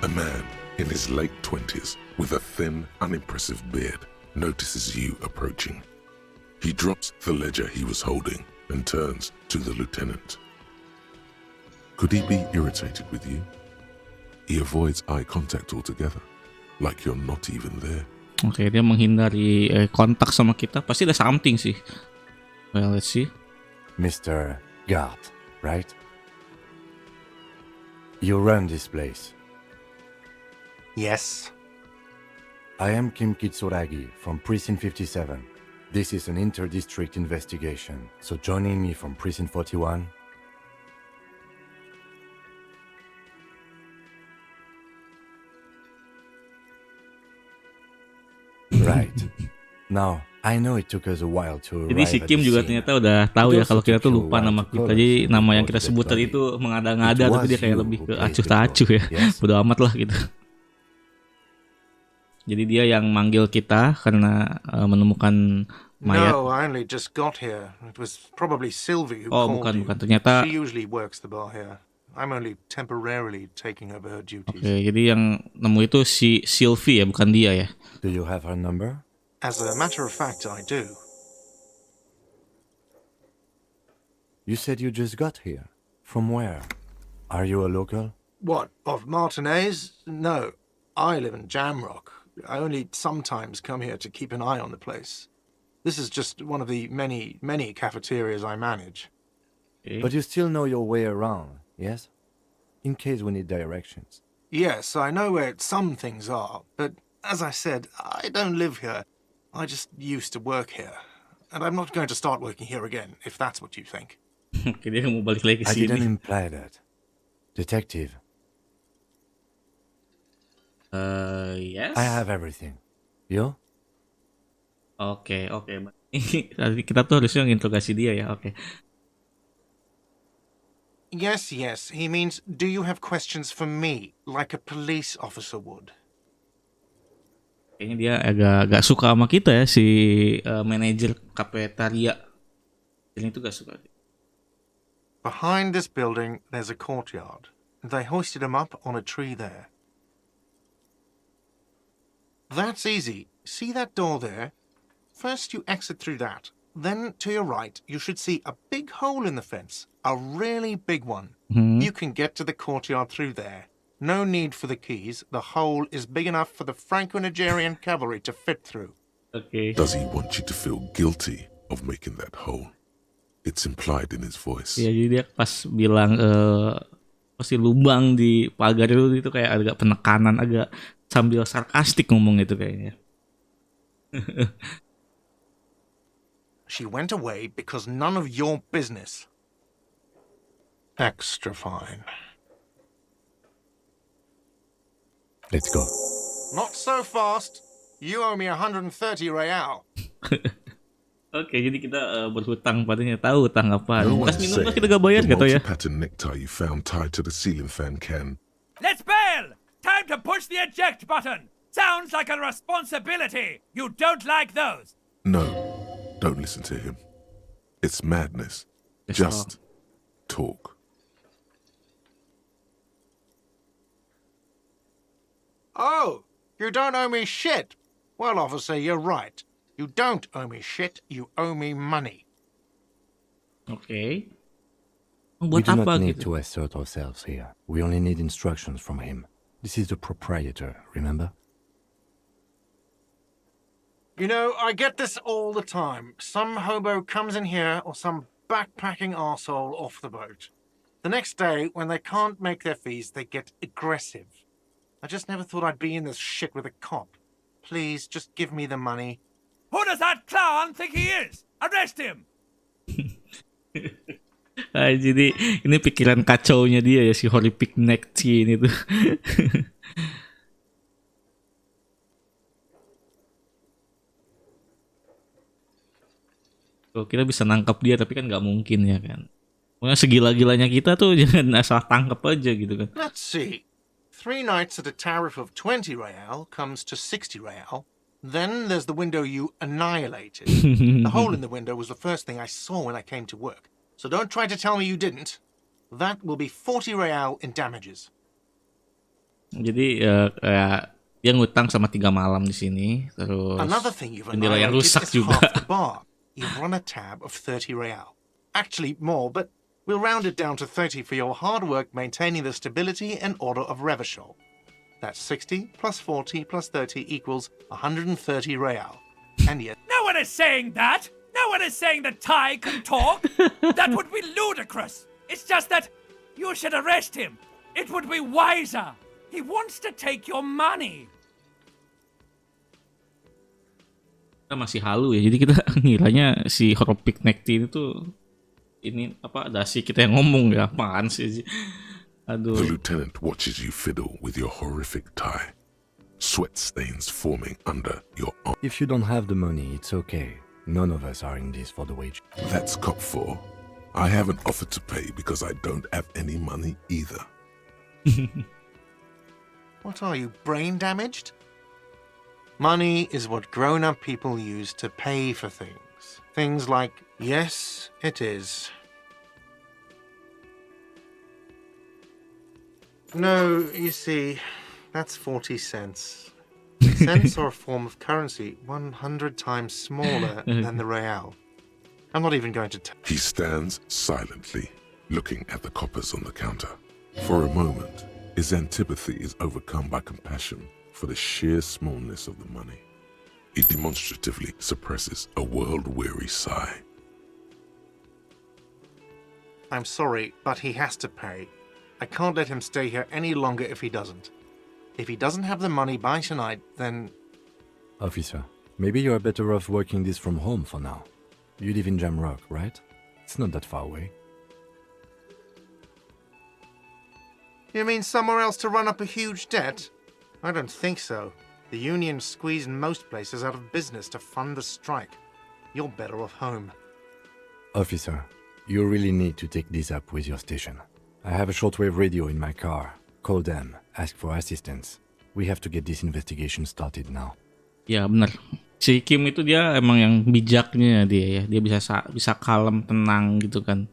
Speaker 3: A man in his late 20s with a thin, unimpressive beard notices you approaching. He drops the ledger he was holding and turns to the lieutenant. Could he be irritated with you? He avoids eye contact altogether, like you're not even there.
Speaker 1: Oke, dia menghindari kontak sama kita. Pasti ada something sih. Well, let's see.
Speaker 7: Mr. Gart, right? You run this place.
Speaker 8: Yes.
Speaker 7: I am Kim Kitsuragi from Precinct 57. This is an inter-district investigation, so joining me from Precinct 41. Right. Now, I know it took us a while to
Speaker 1: Jadi si
Speaker 7: arrive at
Speaker 1: Kim
Speaker 7: the
Speaker 1: juga
Speaker 7: scene.
Speaker 1: ternyata udah tahu ya kalau kita tuh lupa nama kita. Jadi nama yang kita
Speaker 7: It
Speaker 1: sebut tadi itu mengada-ngada,
Speaker 7: was
Speaker 1: tapi dia kayak
Speaker 7: you
Speaker 1: lebih
Speaker 7: who
Speaker 1: ke
Speaker 7: placed
Speaker 1: acuh
Speaker 7: the
Speaker 1: tak acuh ya.
Speaker 7: code, yes?
Speaker 1: Bodo amat lah gitu. Jadi dia yang manggil kita karena menemukan mayat.
Speaker 8: No, I only just got here. It was probably Sylvie who
Speaker 1: Oh,
Speaker 8: called you.
Speaker 1: bukan. Ternyata
Speaker 8: She usually works the bar here. I'm only temporarily taking over her duties.
Speaker 1: oke, jadi yang nemu itu si Sylvie ya, bukan dia ya.
Speaker 7: Do you have her number?
Speaker 8: As a matter of fact, I do.
Speaker 7: You said you just got here. From where? Are you a local?
Speaker 8: What, of Martinez? No, I live in Jamrock. I only sometimes come here to keep an eye on the place. This is just one of the many, many cafeterias I manage.
Speaker 1: Oke.
Speaker 7: But you still know your way around, yes? In case we need directions.
Speaker 8: Yes, I know where some things are, but as I said, I don't live here. I just used to work here. and I'm not going to start working here again, if that's what you think.
Speaker 1: Oke, dia mau balik lagi ke
Speaker 7: I didn't
Speaker 1: sini.
Speaker 7: imply that. Detective,
Speaker 1: Yes.
Speaker 7: I have everything. You?
Speaker 1: Oke. Tadi kita tuh harusnya nginterogasi dia ya. Oke.
Speaker 8: Yes, he means, do you have questions for me, like a police officer would?
Speaker 1: Kayaknya dia agak suka sama kita ya, si manajer kafetaria. Ini tuh gak suka.
Speaker 8: Behind this building, there's a courtyard. They hoisted him up on a tree there. That's easy. See that door there? First you exit through that. Then to your right, you should see a big hole in the fence. A really big one. You can get to the courtyard through there. No need for the keys. The hole is big enough for the Franco-Nigerian cavalry to fit through.
Speaker 1: Oke.
Speaker 3: Does he want you to feel guilty of making that hole? It's implied in his voice.
Speaker 1: Ya, jadi dia pas bilang pasti lubang di pagar itu kayak agak penekanan, agak sambil sarkastik ngomong itu kayaknya.
Speaker 8: She went away because none of your business. Extra fine.
Speaker 7: Let's go.
Speaker 8: Not so fast. You owe me 130 real.
Speaker 1: Oke, jadi kita berhutang padanya, tahu hutang apa.
Speaker 3: No
Speaker 1: Pas
Speaker 3: one's
Speaker 1: minum
Speaker 3: saying
Speaker 1: kita gak bayar
Speaker 3: the
Speaker 1: gitu ya.
Speaker 3: multi-pattern necktie you found tied to the ceiling fan can.
Speaker 4: Let's bail! Time to push the eject button! Sounds like a responsibility! You don't like those!
Speaker 3: No, don't listen to him. It's madness.
Speaker 1: Yes,
Speaker 3: Just talk.
Speaker 8: Oh, you don't owe me shit. Well, officer, you're right. You don't owe me shit. You owe me money.
Speaker 1: Oke.
Speaker 7: We
Speaker 1: Buat
Speaker 7: do
Speaker 1: apa
Speaker 7: not need
Speaker 1: gitu?
Speaker 7: to assert ourselves here. We only need instructions from him. This is the proprietor, remember?
Speaker 8: You know, I get this all the time. Some hobo comes in here or some backpacking arsehole off the boat. The next day, when they can't make their fees, they get aggressive. I just never thought I'd be in this shit with a cop. Please, just give me the money.
Speaker 4: Who does that clown think he is? Arrest him!
Speaker 1: Jadi ini pikiran kacaunya dia ya, si horrific neck ini tuh. Tuh, kita bisa nangkap dia tapi kan nggak mungkin ya kan. Pokoknya segila-gilanya kita tuh jangan asal tangkap aja gitu kan.
Speaker 8: Let's see. 3 nights at a tariff of 20 real comes to 60 real. Then there's the window you annihilated. The hole in the window was the first thing I saw when I came to work. So don't try to tell me you didn't. That will be 40 real in damages.
Speaker 1: Jadi kayak dia ngutang sama 3 malam di sini, terus
Speaker 8: Another thing you've
Speaker 1: jendela yang
Speaker 8: annihilated
Speaker 1: rusak
Speaker 8: is
Speaker 1: juga.
Speaker 8: half the bar. You've run a tab of 30 real. Actually more, but we'll round it down to 30 for your hard work maintaining the stability and order of Revachol. That's 60 plus 40 plus 30 equals 130 real. And yet,
Speaker 4: No one is saying that! No one is saying that Ty can talk! That would be ludicrous! It's just that you should arrest him! It would be wiser! He wants to take your money!
Speaker 1: Kita masih halu ya, jadi kita ngiranya si horrific neck ini tuh ini apa dasi kita yang ngomong ya, apaan sih?
Speaker 3: The
Speaker 1: Aduh.
Speaker 3: lieutenant watches you fiddle with your horrific tie. Sweat stains forming under your arm.
Speaker 7: If you don't have the money, it's okay. None of us are in this for the wage.
Speaker 3: That's cop 4. I haven't offered to pay because I don't have any money either.
Speaker 8: what are you, brain damaged? Money is what grown-up people use to pay for things. Things like, yes, it is. No, you see, that's 40 cents. Cents are a form of currency 100 times smaller than the real. I'm not even going to tell.
Speaker 3: He stands silently, looking at the coppers on the counter. For a moment, his antipathy is overcome by compassion for the sheer smallness of the money. He demonstratively suppresses a world-weary sigh.
Speaker 8: I'm sorry, but he has to pay. I can't let him stay here any longer if he doesn't. If he doesn't have the money by tonight, then...
Speaker 7: Officer, maybe you are better off working this from home for now. You live in Jamrock, right? It's not that far away.
Speaker 8: You mean somewhere else to run up a huge debt? I don't think so. The union's squeezing most places out of business to fund the strike. You're better off home.
Speaker 7: Officer, you really need to take this up with your station. I have a shortwave radio in my car. Call them, ask for assistance. We have to get this investigation started now.
Speaker 1: Ya benar. Si Kim itu dia emang yang bijaknya dia ya. Dia bisa kalem, tenang gitu kan.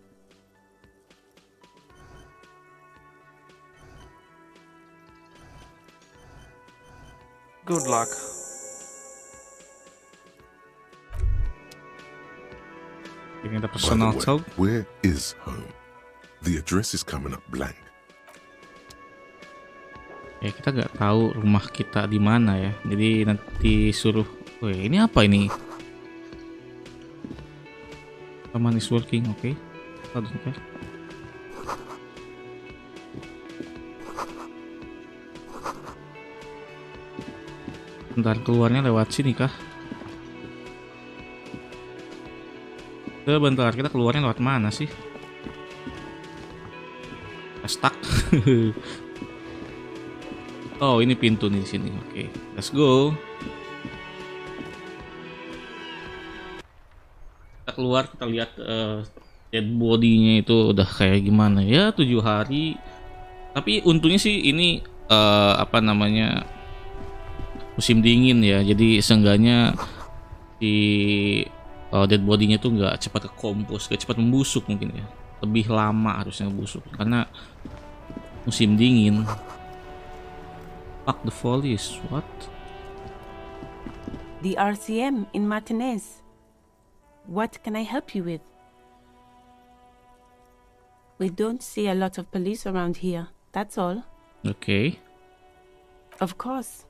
Speaker 4: Good luck.
Speaker 1: Ini ada
Speaker 3: By
Speaker 1: personal
Speaker 3: the way,
Speaker 1: talk.
Speaker 3: where is home? The address is coming up blank.
Speaker 1: Ya kita nggak tahu rumah kita di mana ya. Jadi nanti suruh. Wih, ini apa ini? Command is working, oke. Okay. Bentar, keluarnya lewat sini kah? Bentar, kita keluarnya lewat mana sih? Stuck. Oh, ini pintu nih di sini. Oke, let's go. Kita keluar, kita lihat dead body-nya itu udah kayak gimana ya, 7 hari. Tapi untungnya sih ini apa namanya, musim dingin ya, jadi seenggaknya si dead body-nya tuh nggak cepat ke kompos, nggak cepat membusuk mungkin ya, lebih lama harusnya busuk karena musim dingin. Fuck the folies, what?
Speaker 9: The RCM in Martinez. What can I help you with? We don't see a lot of police around here, that's all.
Speaker 1: Okay.
Speaker 9: Of course.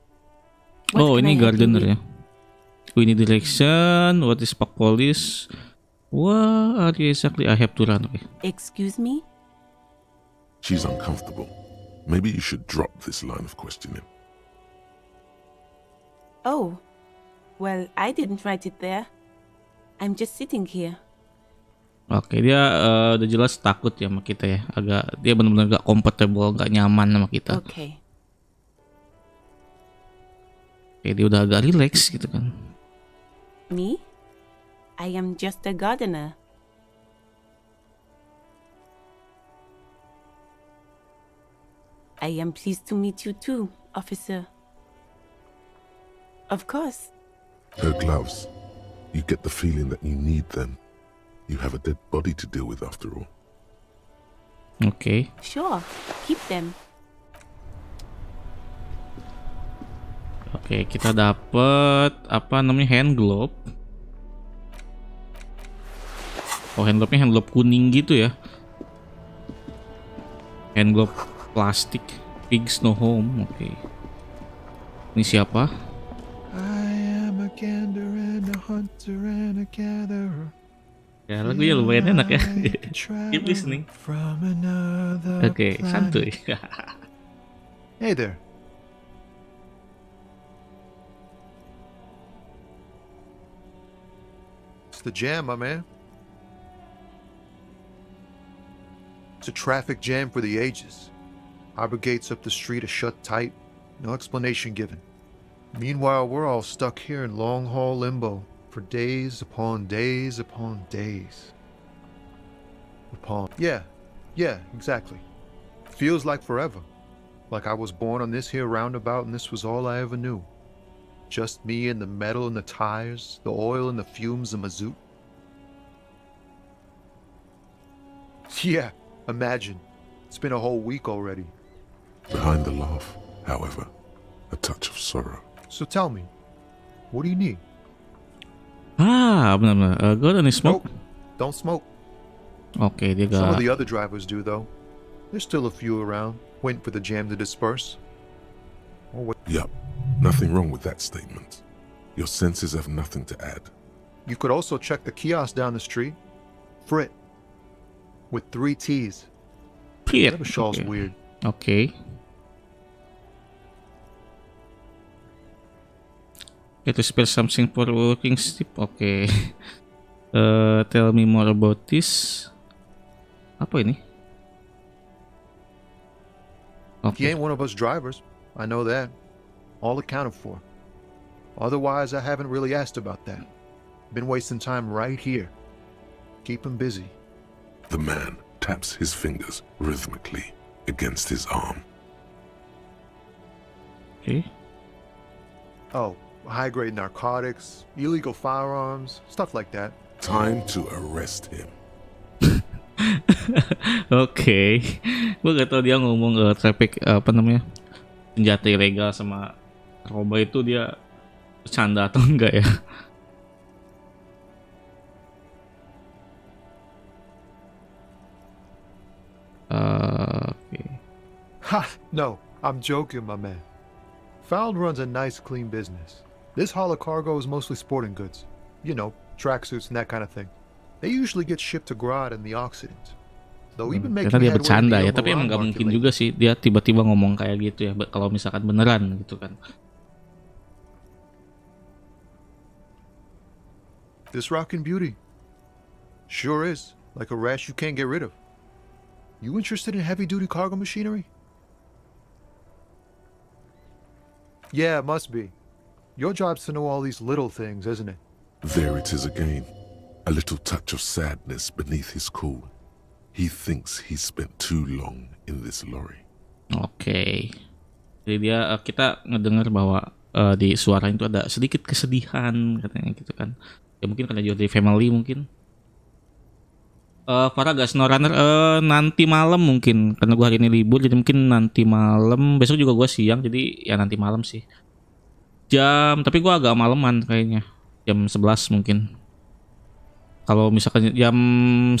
Speaker 9: What
Speaker 1: Oh,
Speaker 9: can
Speaker 1: ini
Speaker 9: I help you
Speaker 1: gardener
Speaker 9: with?
Speaker 1: ya. We need direction. What is fuck police? What are you exactly? I have to run. Okay.
Speaker 9: Excuse me?
Speaker 3: She's uncomfortable. Maybe you should drop this line of questioning.
Speaker 9: Oh, well, I didn't write it there. I'm just sitting here.
Speaker 1: Oke, dia udah jelas takut ya sama kita ya. Agak dia benar-benar gak comfortable, gak nyaman sama kita.
Speaker 9: Okay.
Speaker 1: Oke, dia udah agak relax gitu kan.
Speaker 9: Me? I am just a gardener. I am pleased to meet you too, officer. Of course.
Speaker 3: Her gloves. You get the feeling that you need them. You have a dead body to deal with after all.
Speaker 1: Oke.
Speaker 9: Sure, keep them.
Speaker 1: Oke, kita dapet apa namanya, hand glove. Oh, hand glove-nya hand glove kuning gitu ya. Hand glove plastik. Pigs no home. Oke. Ini siapa?
Speaker 2: I am a gander and a hunter and a gatherer.
Speaker 1: Ya, lagunya lumayan enak ya. Keep listening.
Speaker 2: From another
Speaker 1: Oke, santuy.
Speaker 2: Hey there. It's the jam, my man. It's a traffic jam for the ages. Harbor gates up the street are shut tight, no explanation given. Meanwhile, we're all stuck here in long haul limbo for days upon days upon days. Yeah, exactly. Feels like forever. Like I was born on this here roundabout and this was all I ever knew. Just me and the metal and the tires, the oil and the fumes of mazout. Yeah, imagine. It's been a whole week already.
Speaker 3: Behind the laugh, however, a touch of sorrow.
Speaker 2: So tell me, what do you need?
Speaker 1: Ah, benar-benar. Got any smoke?
Speaker 2: Nope, don't smoke.
Speaker 1: Oke, dia
Speaker 2: Some of
Speaker 1: gak.
Speaker 2: the other drivers do, though. There's still a few around, waiting for the jam to disperse. Or wait.
Speaker 3: Yup, nothing wrong with that statement. Your senses have nothing to add.
Speaker 2: You could also check the kiosk down the street. Frit. With 3 T's.
Speaker 1: Prit.
Speaker 2: Shaw's
Speaker 1: Oke.
Speaker 2: weird.
Speaker 1: Oke. Get to spell something for working sleep. Oke. Tell me more about this. Apa ini?
Speaker 2: He
Speaker 1: Oke.
Speaker 2: ain't one of us drivers. I know that. All accounted for. Otherwise, I haven't really asked about that. Been wasting time right here. Keep him busy.
Speaker 3: The man taps his fingers rhythmically against his arm.
Speaker 1: Oke.
Speaker 2: Oh, high-grade narcotics, illegal firearms, stuff like that.
Speaker 3: Time to arrest him.
Speaker 1: Oke. Gue gak tau dia ngomong traffic apa namanya, senjata ilegal sama narkoba itu dia bercanda atau enggak ya? Oke.
Speaker 2: Ha! No, I'm joking, my man. Found runs a nice, clean business. This haul of cargo is mostly sporting goods. You know, tracksuits and that kind of thing. They usually get shipped to Grodd and the Occident. Though we've been making
Speaker 1: Ternyata dia
Speaker 2: headway in
Speaker 1: bercanda
Speaker 2: the
Speaker 1: ya, tapi emang
Speaker 2: overrun
Speaker 1: gak
Speaker 2: market
Speaker 1: mungkin
Speaker 2: lately.
Speaker 1: juga sih dia tiba-tiba ngomong kayak gitu ya, kalau misalkan beneran gitu kan.
Speaker 2: This rockin' beauty. Sure is. Like a rash you can't get rid of. You interested in heavy-duty cargo machinery? Yeah, it must be. Your job's to know all these little things, isn't it?
Speaker 3: There it is again. A little touch of sadness beneath his cool. He thinks he's spent too long in this lorry.
Speaker 1: Oke. Jadi dia kita ngedengar bahwa di suara itu ada sedikit kesedihan katanya gitu kan. Ya mungkin karena jauh dari family mungkin. Farah gak SnowRunner nanti malam mungkin karena gua hari ini libur jadi mungkin nanti malam, besok juga gua siang jadi ya nanti malam sih. Tapi gua agak maleman kayaknya. Jam 11 mungkin. Kalau misalkan jam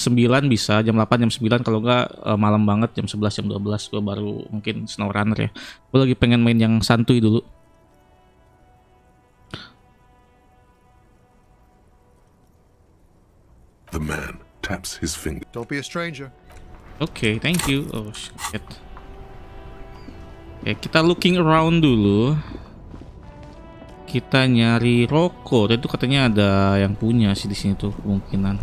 Speaker 1: 9 bisa, jam 8, jam 9 kalau enggak malam banget jam 11, jam 12 gua baru mungkin SnowRunner ya. Gua lagi pengen main yang santuy dulu.
Speaker 3: The man taps his finger.
Speaker 2: Don't be a stranger.
Speaker 1: Oke, thank you. Oh shit. Oke, kita looking around dulu. Kita nyari rokok. Itu katanya ada yang punya sih di sini tuh kemungkinan.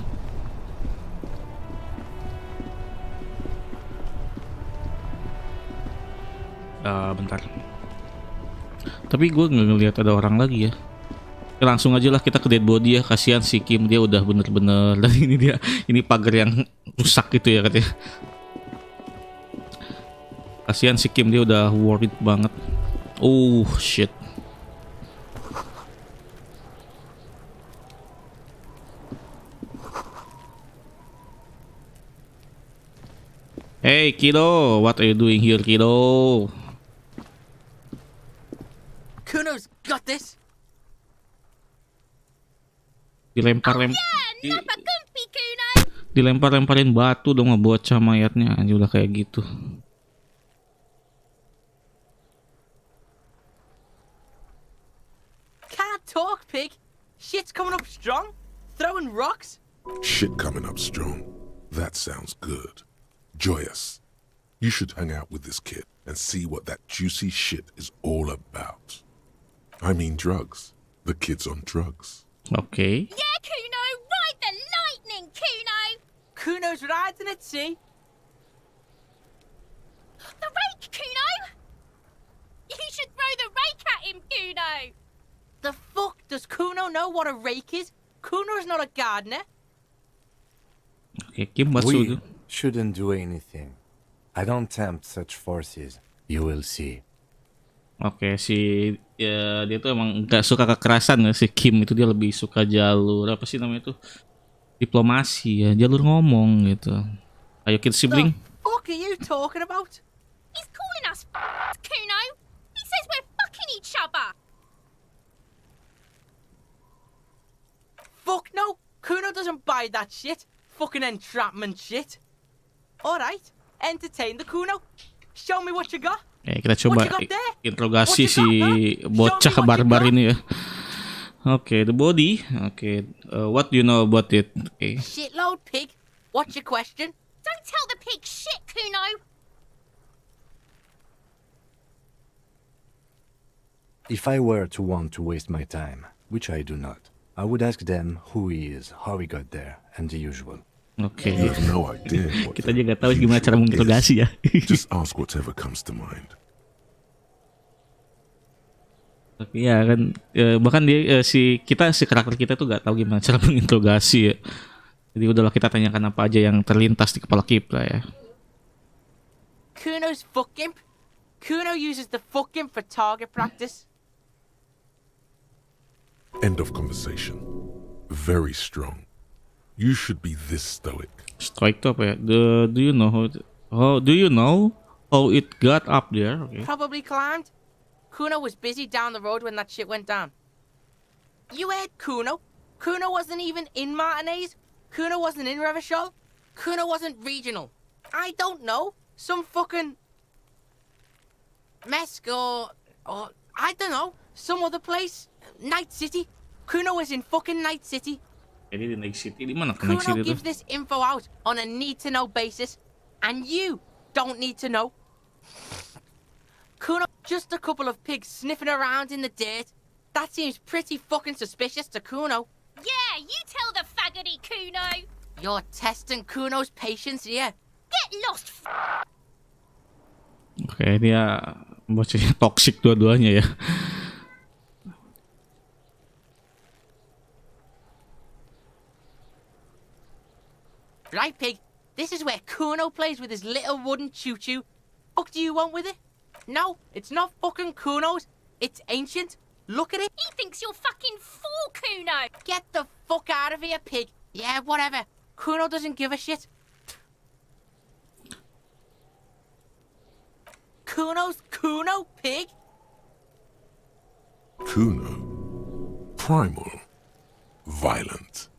Speaker 1: Bentar. Tapi gue nggak ngelihat ada orang lagi ya. Langsung aja lah kita ke dead body ya. Kasihan si Kim, dia udah bener-bener. Dan ini pagar yang rusak gitu ya katanya. Kasihan si Kim, dia udah worried banget. Oh shit. Hey kiddo, what are you doing here kiddo?
Speaker 10: Kuno's got this.
Speaker 1: Dilempar-lemparin batu dong ngebocah mayatnya aja udah kayak gitu.
Speaker 10: Can't talk, pig. Shit's coming up strong. Throwing rocks.
Speaker 3: Shit coming up strong. That sounds good. Joyous. You should hang out with this kid and see what that juicy shit is all about. I mean drugs. The kid's on drugs.
Speaker 1: Okay.
Speaker 11: Yeah, Kuno! Ride the lightning, Kuno!
Speaker 10: Kuno's riding it, see?
Speaker 11: The rake, Kuno! You should throw the rake at him, Kuno!
Speaker 10: The fuck? Does Kuno know what a rake is? Kuno's not a gardener.
Speaker 1: Okay, Kim, what's
Speaker 7: We shouldn't do anything. I don't tempt such forces. You will see.
Speaker 1: Oke, dia tuh emang gak suka kekerasan ya si Kim itu, dia lebih suka jalur apa sih namanya tuh, diplomasi ya, jalur ngomong gitu. Ayo kita sibling.
Speaker 10: The fuck are you talking about?
Speaker 11: He's calling us Kuno! He says we're fucking each other!
Speaker 10: Fuck no! Kuno doesn't buy that shit. Fucking entrapment shit. Alright, entertain the Kuno. Show me what you got.
Speaker 1: Kita coba interogasi si bocah barbar ini ya. Oke, the body. Oke, what do you know about it? Okay.
Speaker 10: Shitload pig. What's your question?
Speaker 11: Don't tell the pig shit, Kuno!
Speaker 7: If I were to want to waste my time, which I do not, I would ask them who he is, how he got there, and the usual.
Speaker 1: Oke.
Speaker 3: You have no idea what
Speaker 1: Kita
Speaker 3: the
Speaker 1: aja nggak tahu gimana cara
Speaker 3: usual
Speaker 1: menginterogasi
Speaker 3: is.
Speaker 1: ya.
Speaker 3: Just ask whatever comes to mind.
Speaker 1: Iya kan, bahkan dia si karakter kita tuh nggak tahu gimana cara menginterogasi ya. Jadi udahlah kita tanyakan apa aja yang terlintas di kepala kita ya.
Speaker 10: Kuno's fuck imp. Kuno uses the fuck imp for target practice.
Speaker 3: End of conversation. Very strong. You should be this stoic.
Speaker 1: Stoic itu apa ya? Do you know how it got up there? Okay.
Speaker 10: Probably climbed. Kuno was busy down the road when that shit went down. You heard Kuno? Kuno wasn't even in Martinez. Kuno wasn't in Revachol. Kuno wasn't regional. I don't know. Some fucking Mesk or I don't know. Some other place. Night City. Kuno was in fucking Night City.
Speaker 1: Jadi di Night City, di mana ke Night
Speaker 10: Kuno
Speaker 1: City
Speaker 10: gives
Speaker 1: tuh?
Speaker 10: this info out on a need-to-know basis, and you don't need to know. Kuno, just a couple of pigs sniffing around in the dirt. That seems pretty fucking suspicious to Kuno.
Speaker 11: Yeah, you tell the faggoty Kuno.
Speaker 10: You're testing Kuno's patience here.
Speaker 11: Get lost.
Speaker 1: Oke, dia bocahnya toxic dua-duanya ya.
Speaker 10: Right, pig. This is where Kuno plays with his little wooden choo-choo. Fuck do you want with it? No, it's not fucking Kuno's. It's ancient. Look at it.
Speaker 11: He thinks you're fucking fool, Kuno.
Speaker 10: Get the fuck out of here, pig. Yeah, whatever. Kuno doesn't give a shit. Kuno's Kuno, pig.
Speaker 3: Kuno. Primal. Violent.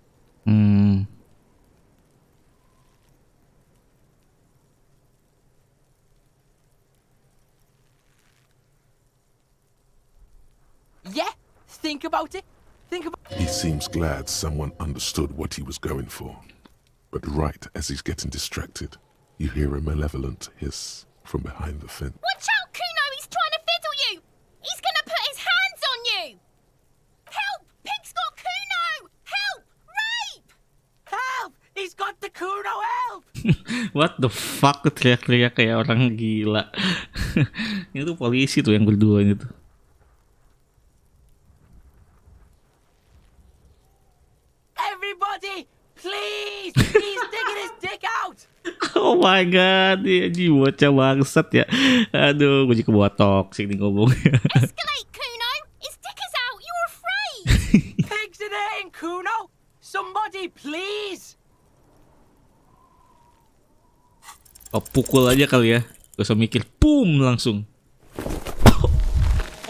Speaker 10: Yeah, think about it.
Speaker 3: He seems glad someone understood what he was going for. But right as he's getting distracted, you hear a malevolent hiss from behind the fence.
Speaker 11: Watch out, Kuno. He's trying to fiddle you. He's gonna put his hands on you. Help! Pig's got Kuno. Help! Rape!
Speaker 10: Help! He's got the Kuno, help!
Speaker 1: What the fuck, teriak-teriak kayak orang gila. Ini tuh polisi tuh yang berdua ini tuh.
Speaker 10: Everybody, please! He's digging his dick out!
Speaker 1: Oh my god, dia bocah bangsat ya. Aduh, gue juga buat toxic nih ngomongnya.
Speaker 11: Escalate, Kuno. His dick is out. You're afraid.
Speaker 10: Pigs in there, Kuno! Somebody, please!
Speaker 1: Oh, pukul aja kali ya. Gak usah mikir, boom langsung.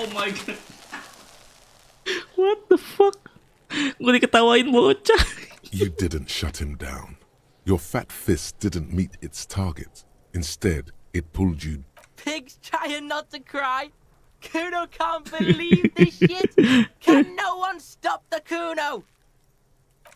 Speaker 1: Oh my god. What the fuck? Gue diketawain bocah.
Speaker 3: You didn't shut him down. Your fat fist didn't meet its target. Instead, it pulled you.
Speaker 10: Pig's trying not to cry. Kuno can't believe this shit. Can no one stop the Kuno?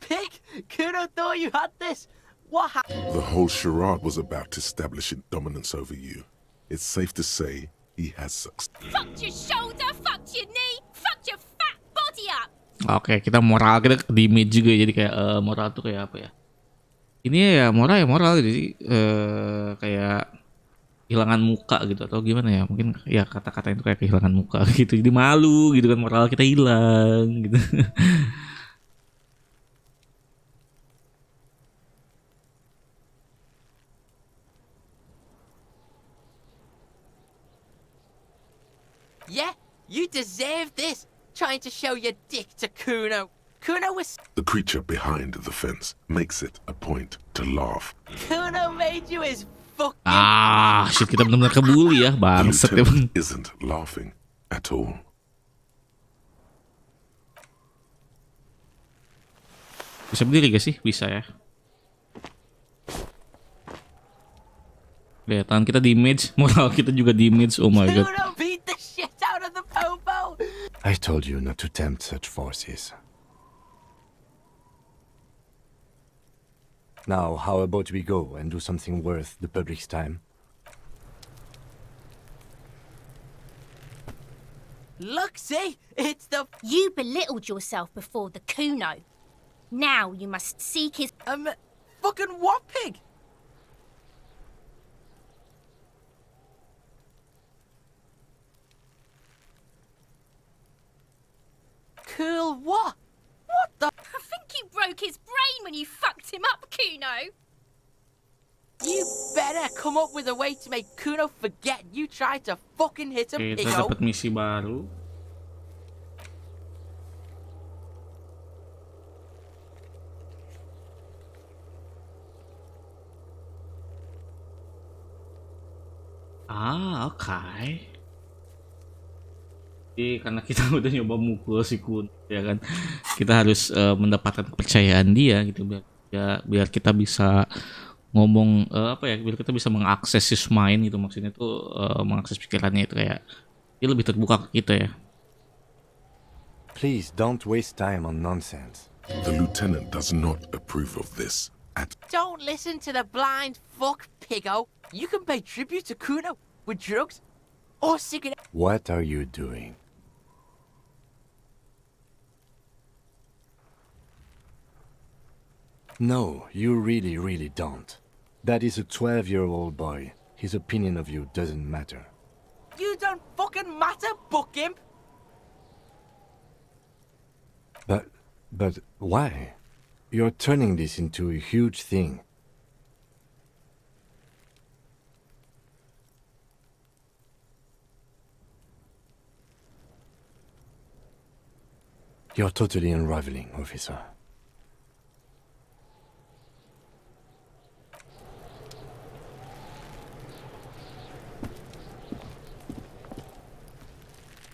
Speaker 10: Pig, Kuno thought you had this. What happened?
Speaker 3: The whole charade was about establishing dominance over you. It's safe to say he has succeeded.
Speaker 11: Fucked your shoulder. Fucked your knee. Fucked your fat body up.
Speaker 1: Oke, kita moral kita damage juga. Jadi kayak moral tuh kayak apa ya? Ini ya moral jadi kayak kehilangan muka gitu atau gimana ya? Mungkin ya kata-kata itu kayak kehilangan muka gitu. Jadi malu gitu kan, moral kita hilang gitu.
Speaker 10: Yeah, you deserve this. Trying to show your dick to Kuno. Kuno was.
Speaker 3: The creature behind the fence makes it a point to laugh.
Speaker 10: Kuno made you his fucking.
Speaker 1: Shit, kita benar-benar kebuli ya,
Speaker 3: The
Speaker 1: bangsat ya.
Speaker 3: lieutenant isn't laughing at all.
Speaker 1: Bisa berdiri gak sih? Bisa ya. Lihat, tangan kita damage, moral kita juga damage. Oh my god.
Speaker 10: Kuno beat the shit out of the popo.
Speaker 7: I told you not to tempt such forces. Now, how about we go and do something worth the public's time?
Speaker 10: Look, see? It's the...
Speaker 11: You belittled yourself before the Kuno. Now you must seek his...
Speaker 10: fucking what pig? Cool what? What the...
Speaker 11: I think you broke his brain when you fucked him up, Kuno.
Speaker 10: You better come up with a way to make Kuno forget you tried to fucking hit him,
Speaker 1: Kita
Speaker 10: Pigo.
Speaker 1: dapat misi baru. Oke. Jadi karena kita udah nyoba mukul si Kun, ya kan, kita harus mendapatkan kepercayaan dia gitu biar kita bisa ngomong biar kita bisa mengakses his mind gitu, maksudnya tuh mengakses pikirannya itu kayak dia lebih terbuka ke kita ya.
Speaker 7: Please don't waste time on nonsense.
Speaker 3: The lieutenant does not approve of this at
Speaker 10: Don't listen to the blind fuck, Pigo. You can pay tribute to Kuno with drugs or cigarettes.
Speaker 7: What are you doing? No, you really don't. That is a 12-year-old boy. His opinion of you doesn't matter.
Speaker 10: You don't fucking matter, buck imp.
Speaker 7: But why? You're turning this into a huge thing. You're totally unraveling, officer.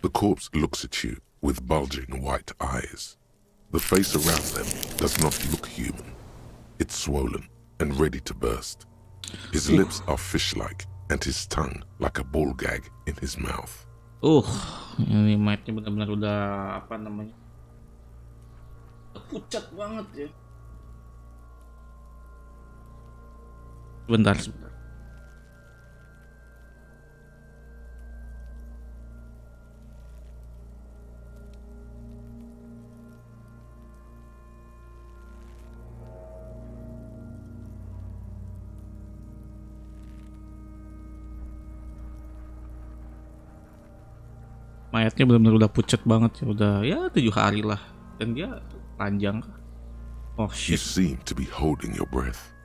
Speaker 3: the corpse looks at you with bulging white eyes. The face around them does not look human. It's swollen and ready to burst. His lips are fish-like and his tongue like a ball gag in his mouth.
Speaker 1: Ini matnya benar-benar udah apa namanya? Pucat banget ya. Sebentar. Mayatnya benar-benar udah pucat banget ya, udah ya 7 hari lah, dan dia panjang. Oh
Speaker 3: You
Speaker 1: shit.
Speaker 3: seem to be holding your breath.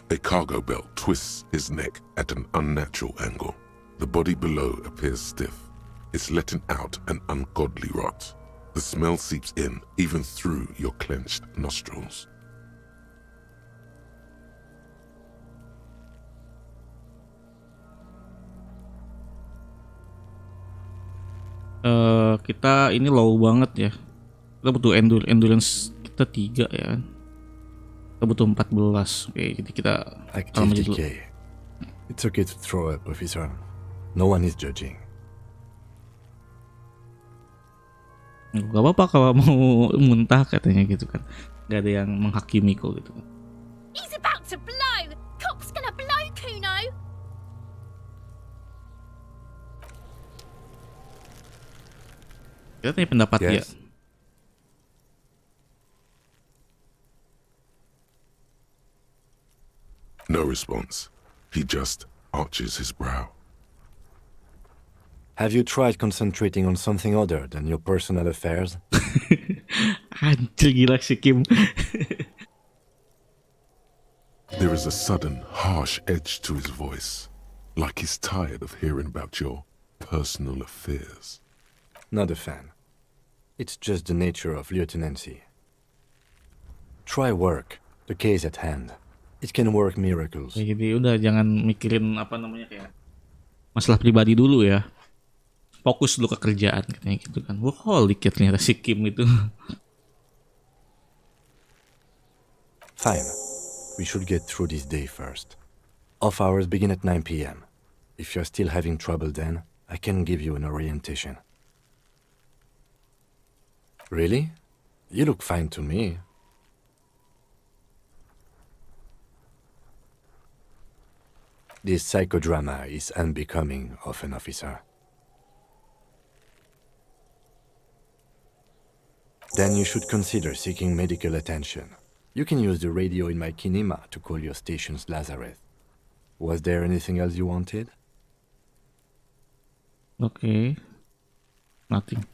Speaker 3: A cargo belt twists his neck at an unnatural angle. The body below appears stiff. It's letting out an ungodly rot. The smell seeps in even through your clenched nostrils.
Speaker 1: Kita ini low banget ya. Kita butuh endurance kita 3 ya. Kita butuh 14. Oke, jadi kita
Speaker 7: Active decay. It's okay to throw up, officer. No one is judging.
Speaker 1: Gak apa-apa kalau mau muntah katanya gitu kan. Gak ada yang menghakimi kok gitu kan.
Speaker 11: He's about to blow! Cop's gonna blow, Kuno!
Speaker 1: Kita tanya pendapat dia.
Speaker 7: Yes.
Speaker 3: No response. He just arches his brow.
Speaker 7: Have you tried concentrating on something other than your personal affairs?
Speaker 1: Anjir gila si Kim.
Speaker 3: There is a sudden, harsh edge to his voice, like he's tired of hearing about your personal affairs.
Speaker 7: Not a fan. It's just the nature of lieutenancy. Try work, the case at hand. It can work miracles.
Speaker 1: Ya, jadi udah jangan mikirin apa namanya kayak masalah pribadi dulu ya. Fokus dulu ke kerjaan katanya gitu kan. Workaholic ya ternyata si Kim itu.
Speaker 7: Fine. We should get through this day first. Off hours begin at 9 p.m. If you're still having trouble then, I can give you an orientation. Really? You look fine to me. This psychodrama is unbecoming of an officer. Then you should consider seeking medical attention. You can use the radio in my kinema to call your station's Lazareth. Was there anything else you wanted?
Speaker 1: Okay. Nothing.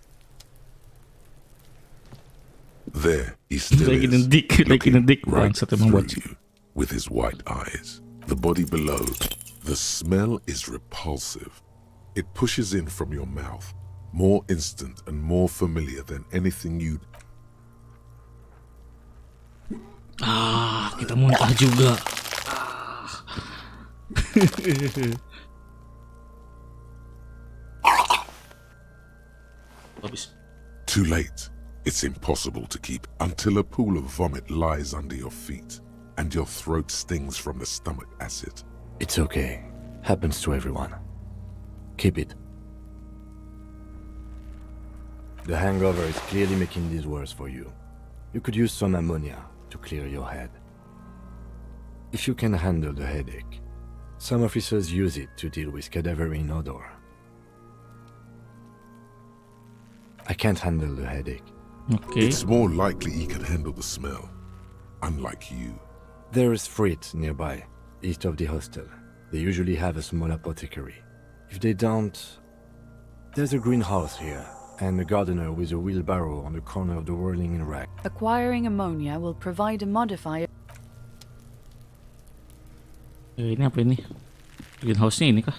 Speaker 3: There he still
Speaker 1: Like in a
Speaker 3: is,
Speaker 1: dick, like in a
Speaker 3: looking
Speaker 1: dick.
Speaker 3: right
Speaker 1: Bangsat emang
Speaker 3: through
Speaker 1: bocil.
Speaker 3: you with his white eyes. The body below. The smell is repulsive. It pushes in from your mouth, more instant and more familiar than anything you'd...
Speaker 1: Ah, kita muntah juga. Habis.
Speaker 3: Too late. It's impossible to keep until a pool of vomit lies under your feet and your throat stings from the stomach acid.
Speaker 7: It's okay. Happens to everyone. Keep it. The hangover is clearly making this worse for you. You could use some ammonia to clear your head. If you can handle the headache, some officers use it to deal with cadaverine odor. I can't handle the headache.
Speaker 1: Okay.
Speaker 3: It's more likely he can handle the smell, unlike you.
Speaker 7: There is Frit nearby, east of the hostel. They usually have a small apothecary. If they don't, there's a greenhouse here, and a gardener with a wheelbarrow on the corner of the whirling rack.
Speaker 6: Acquiring ammonia will provide a modifier.
Speaker 1: Ini apa ini? Greenhouse-nya ini kah?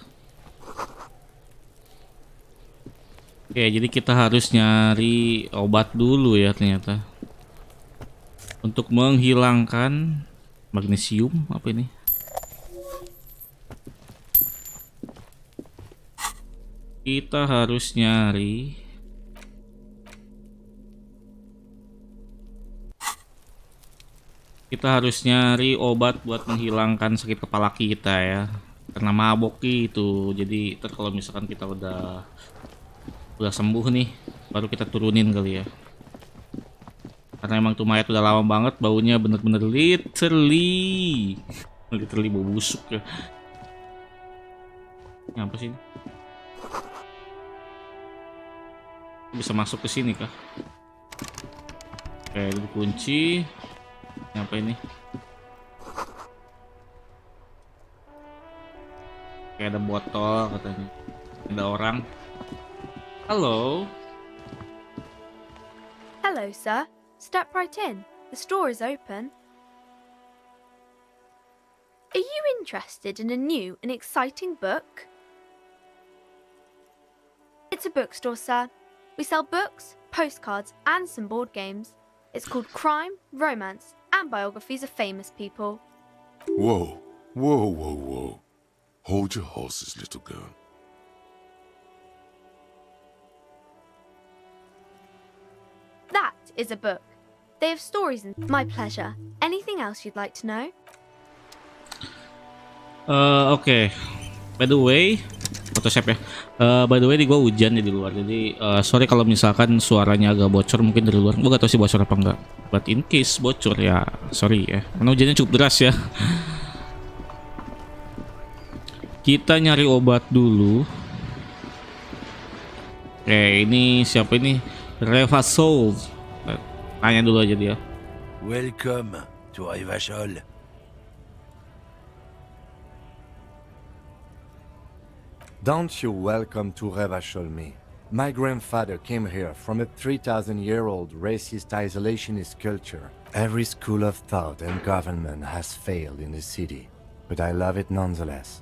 Speaker 1: Oke, jadi kita harus nyari obat dulu ya ternyata. Untuk menghilangkan magnesium, apa ini? Kita harus nyari obat buat menghilangkan sakit kepala kita ya. Karena mabok gitu. Jadi kalau misalkan kita udah sembuh nih, baru kita turunin kali ya. Karena emang tuh mayat udah lama banget, baunya bener-bener literally bau busuk ya. Ini apa sih ini? Bisa masuk ke sini kah? Oke, itu kunci. Ini apa ini? Oke, ada botol katanya. Ada orang. Hello.
Speaker 11: Hello, sir. Step right in. The store is open. Are you interested in a new and exciting book? It's a bookstore, sir. We sell books, postcards, and some board games. It's called Crime, Romance, and Biographies of Famous People.
Speaker 3: Whoa, whoa, whoa, whoa. Hold your horses, little girl.
Speaker 11: That is a book. They have stories in my pleasure. Anything else you'd like to know?
Speaker 1: Oke. By the way, Photoshop ya. By the way, di gua hujan ya di luar. Jadi sorry kalau misalkan suaranya agak bocor mungkin dari luar. Gua gak tahu sih bocor apa enggak. But in case bocor ya, sorry ya. Karena hujannya cukup deras ya. Kita nyari obat dulu. Oke, ini siapa ini? Revasol. Tanya dulu aja dia.
Speaker 12: Welcome to Revachol.
Speaker 7: Don't you welcome to Revachol me. My grandfather came here from a 3,000-year-old racist isolationist culture. Every school of thought and government has failed in the city, but I love it nonetheless.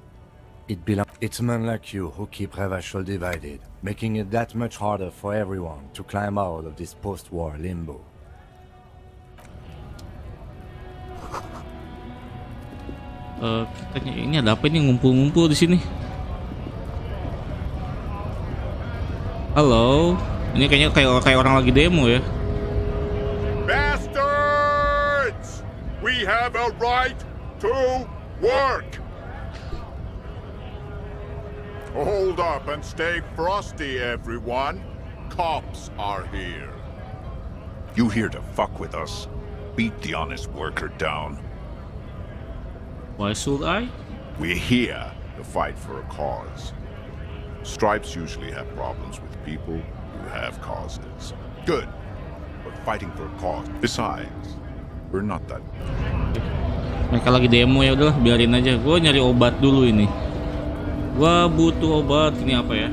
Speaker 7: It's men like you who keep Revachol divided, making it that much harder for everyone to climb out of this post-war limbo.
Speaker 1: Ini ada apa ini ngumpul-ngumpul di sini? Halo, ini kayaknya kayak orang lagi demo ya.
Speaker 13: Bastards! We have a right to work. Hold up and stay frosty, everyone. Cops are here.
Speaker 14: You here to fuck with us? Beat the honest worker down.
Speaker 1: Why should I?
Speaker 13: We're here to fight for a cause. Stripes usually have problems with people who have causes. Good.
Speaker 14: but fighting for a cause. Besides, we're not that.
Speaker 1: Mereka lagi demo ya udahlah biarin aja. Gue nyari obat dulu ini. Gua butuh obat. Ini apa ya?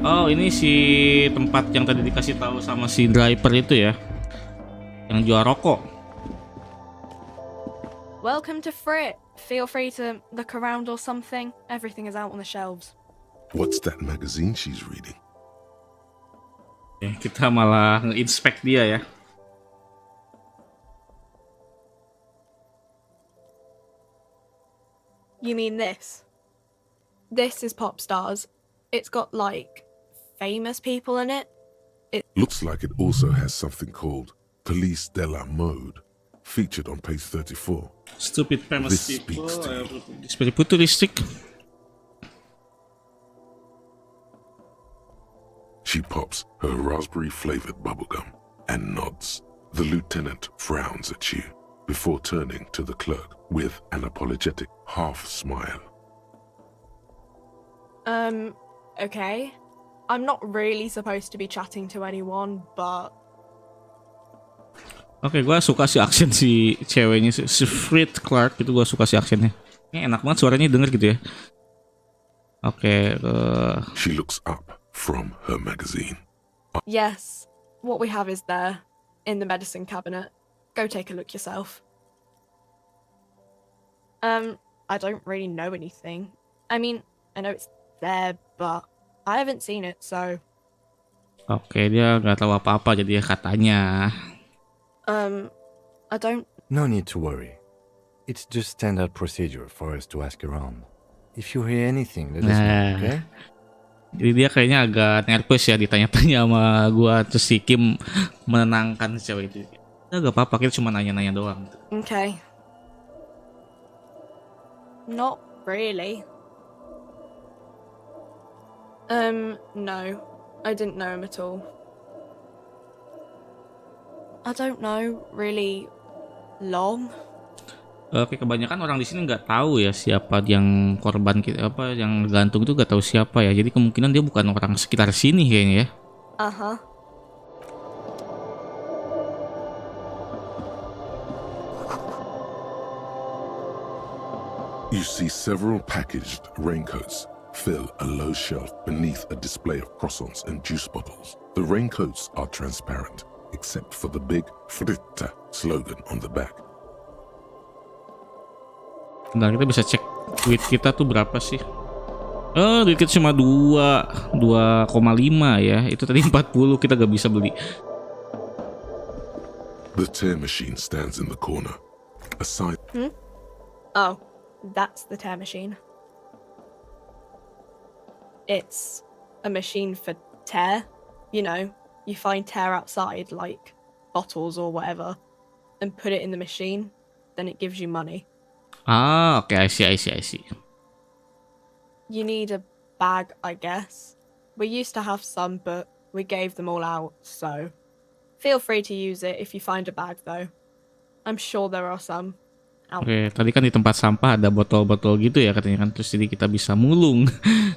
Speaker 1: Oh ini si tempat yang tadi dikasih tahu sama si driver itu ya, yang jual rokok.
Speaker 15: Welcome to Frit. Feel free to look around or something. Everything is out on the shelves.
Speaker 3: What's that magazine she's reading?
Speaker 1: Kita malah nge-inspect dia ya.
Speaker 15: You mean this? This is Pop Stars. It's got like famous people in it.
Speaker 3: Looks like it also has something called Police de la Mode, featured on page 34.
Speaker 1: Stupid famous
Speaker 3: This
Speaker 1: people.
Speaker 3: speaks to you.
Speaker 1: It's very futuristic.
Speaker 3: She pops her raspberry-flavored bubblegum and nods. The lieutenant frowns at you before turning to the clerk with an apologetic half-smile.
Speaker 15: Okay. I'm not really supposed to be chatting to anyone, but...
Speaker 1: Oke, gua suka si aksen si ceweknya si Frit Clark itu, gua suka si aksennya. Ini enak banget suaranya denger gitu ya. Oke.
Speaker 3: She looks up from her magazine.
Speaker 15: Yes, what we have is there, in the medicine cabinet. Go take a look yourself. I don't really know anything. I mean, I know it's there, but I haven't seen it, so...
Speaker 1: Oke, dia nggak tahu apa-apa jadi katanya.
Speaker 15: I don't...
Speaker 7: No need to worry. It's just standard procedure for us to ask around. If you hear anything, let us know, okay?
Speaker 1: Jadi dia kayaknya agak nervous ya ditanya-tanya sama gua, terus si Kim menenangkan si cewek itu. Ya gak apa-apa, kita cuma nanya-nanya doang.
Speaker 15: Okay. Not really. No. I didn't know him at all. I don't know really long.
Speaker 1: Oke, kebanyakan orang di sini nggak tahu ya siapa yang korban kita, apa yang gantung itu nggak tahu siapa ya. Jadi kemungkinan dia bukan orang sekitar sini kayaknya ya.
Speaker 15: Uh-huh.
Speaker 3: You see several packaged raincoats fill a low shelf beneath a display of croissants and juice bottles. The raincoats are transparent, except for the big Fritta slogan on the back.
Speaker 1: Bentar, kita bisa cek duit kita tuh berapa sih? Oh, duit kita cuma 2,5 ya. Itu tadi 40, kita gak bisa beli.
Speaker 3: The tear machine stands in the corner. Aside.
Speaker 15: Oh, that's the tear machine. It's a machine for tear. You know, you find tear outside, like bottles or whatever, and put it in the machine, then it gives you money.
Speaker 1: Ah, okay, I see.
Speaker 15: You need a bag, I guess. We used to have some, but we gave them all out, so feel free to use it if you find a bag, though. I'm sure there are some.
Speaker 1: Oke, tadi kan di tempat sampah ada botol-botol gitu ya katanya kan, terus jadi kita bisa mulung.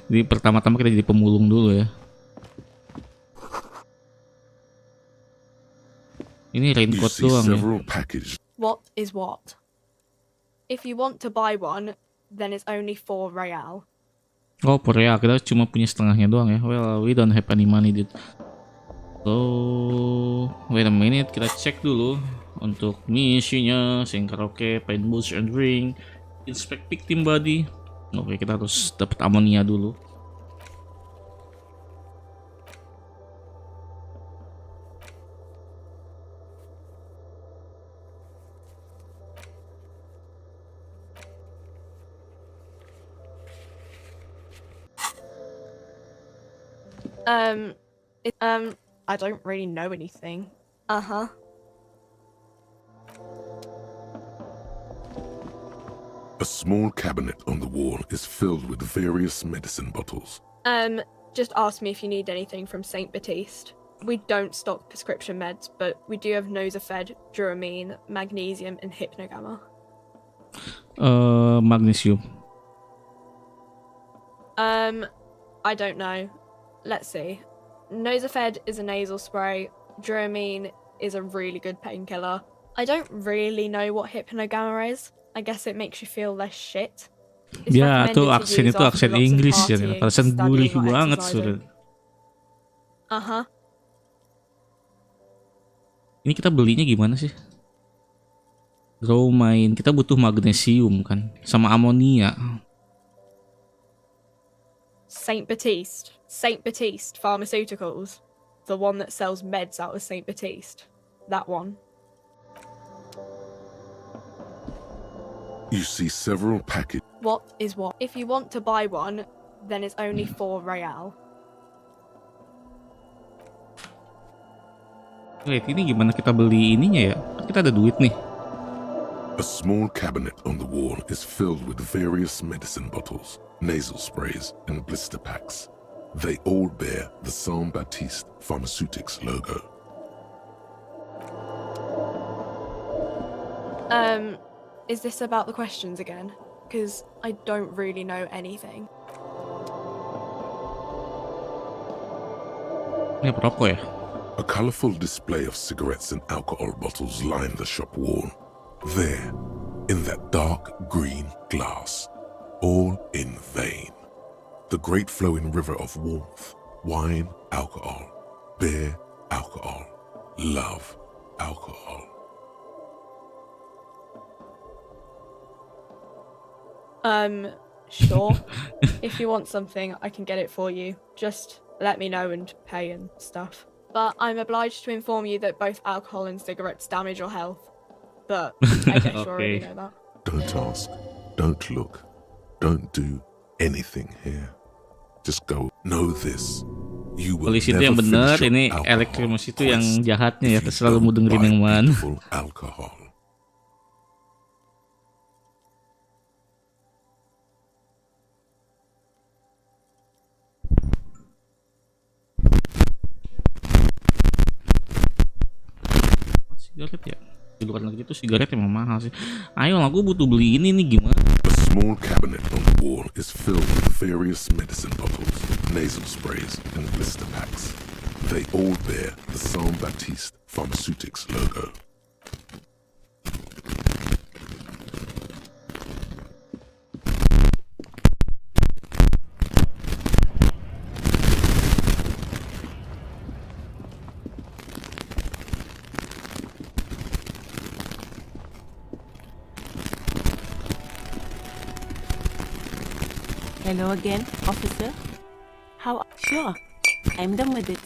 Speaker 1: Jadi pertama-tama kita jadi pemulung dulu ya. Ini raincoat doang ya.
Speaker 15: What is what? If you want to buy one, then it's only 4 real.
Speaker 1: Oh, per real, kita cuma punya setengahnya doang ya. Well, we don't have any money, dude. So, wait a minute, kita cek dulu untuk misinya. Sing karaoke, paint boots and ring, inspect victim body. Oke, kita harus dapat amonia dulu.
Speaker 15: I don't really know anything. Uh-huh.
Speaker 3: A small cabinet on the wall is filled with various medicine bottles.
Speaker 15: Just ask me if you need anything from St. Baptiste. We don't stock prescription meds, but we do have Nosafed, Duramine, Magnesium, and Hypnogamma.
Speaker 1: Magnesium.
Speaker 15: I don't know. let's see. Nosafed is a nasal spray. Dramamine is a really good painkiller. I don't really know what hypnogamma is. I guess it makes you feel less shit. It's
Speaker 1: Ya,
Speaker 15: recommended
Speaker 1: tuh
Speaker 15: to
Speaker 1: aksen
Speaker 15: use
Speaker 1: itu
Speaker 15: after
Speaker 1: aksen
Speaker 15: lots of
Speaker 1: Inggris ya,
Speaker 15: partying,
Speaker 1: perasaan gurih
Speaker 15: studying, or
Speaker 1: banget
Speaker 15: exercising.
Speaker 1: sudah. Ini kita belinya gimana sih? Bromine, kita butuh magnesium kan, sama amonia.
Speaker 15: Saint Baptiste Pharmaceuticals, the one that sells meds out of Saint Baptiste, that one.
Speaker 3: You see several packages.
Speaker 15: What is what? If you want to buy one, then it's only 4 real.
Speaker 1: Wait, ini gimana kita beli ininya ya? Kan kita ada duit nih.
Speaker 3: A small cabinet on the wall is filled with various medicine bottles, nasal sprays, and blister packs. They all bear the Saint Baptiste Pharmaceutics logo.
Speaker 15: Is this about the questions again? Because I don't really know anything.
Speaker 1: Ini perokok ya?
Speaker 3: A colorful display of cigarettes and alcohol bottles line the shop wall. There, in that dark green glass, all in vain. The great flowing river of warmth, wine, alcohol, beer, alcohol, love, alcohol.
Speaker 15: Sure. If you want something, I can get it for you. Just let me know and pay and stuff. But I'm obliged to inform you that both alcohol and cigarettes damage your health. But I guess you already know that.
Speaker 3: Don't ask, don't look, don't do anything here. Just go. Know this. You will
Speaker 1: Polisi itu
Speaker 3: never
Speaker 1: yang benar,
Speaker 3: finish your
Speaker 1: ini
Speaker 3: alcohol
Speaker 1: elektrimus itu yang
Speaker 3: quest
Speaker 1: jahatnya ya,
Speaker 3: if you
Speaker 1: terserah lu mau
Speaker 3: don't
Speaker 1: dengerin
Speaker 3: buy
Speaker 1: yang mana.
Speaker 3: full alcohol.
Speaker 1: Sigaret ya? Di luar negeri tuh sigaret emang mahal sih. Ayo, aku butuh beli ini nih, gimana?
Speaker 3: A small cabinet on the wall is filled with various medicine bottles, nasal sprays, and blister packs. They all bear the Saint Baptiste Pharmaceutics logo.
Speaker 9: Hello again, officer. How? Sure, I'm done with it.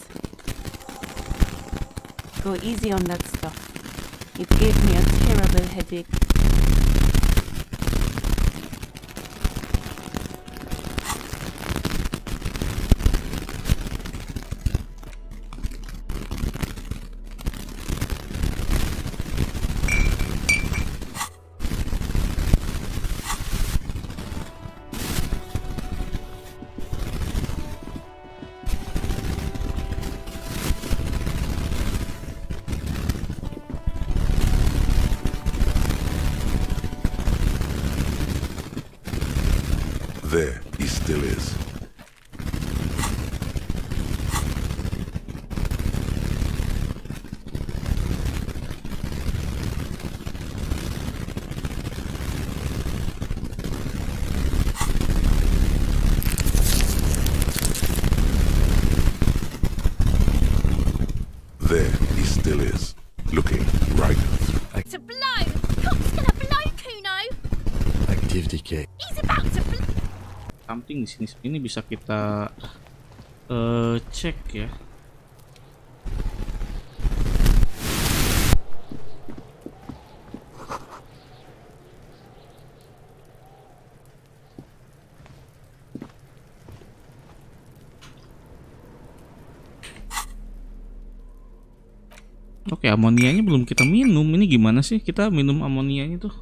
Speaker 9: Go easy on that stuff. It gave me a terrible headache.
Speaker 3: There, he still is. There, he still is, looking right
Speaker 11: To blow! Cop's gonna blow, Kuno!
Speaker 7: Active decay.
Speaker 11: He's about to blow!
Speaker 1: Something di sini bisa kita cek ya. Oke, amonianya belum kita minum. Ini gimana sih kita minum amonianya tuh?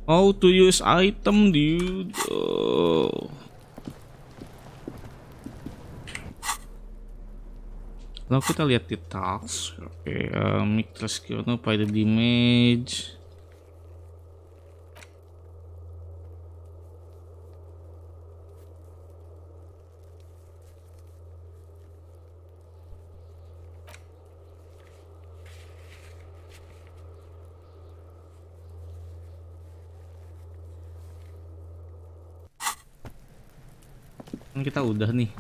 Speaker 1: How to use item, dude? Kalau kita lihat di task, oke, mix by the damage. Kita udah nih.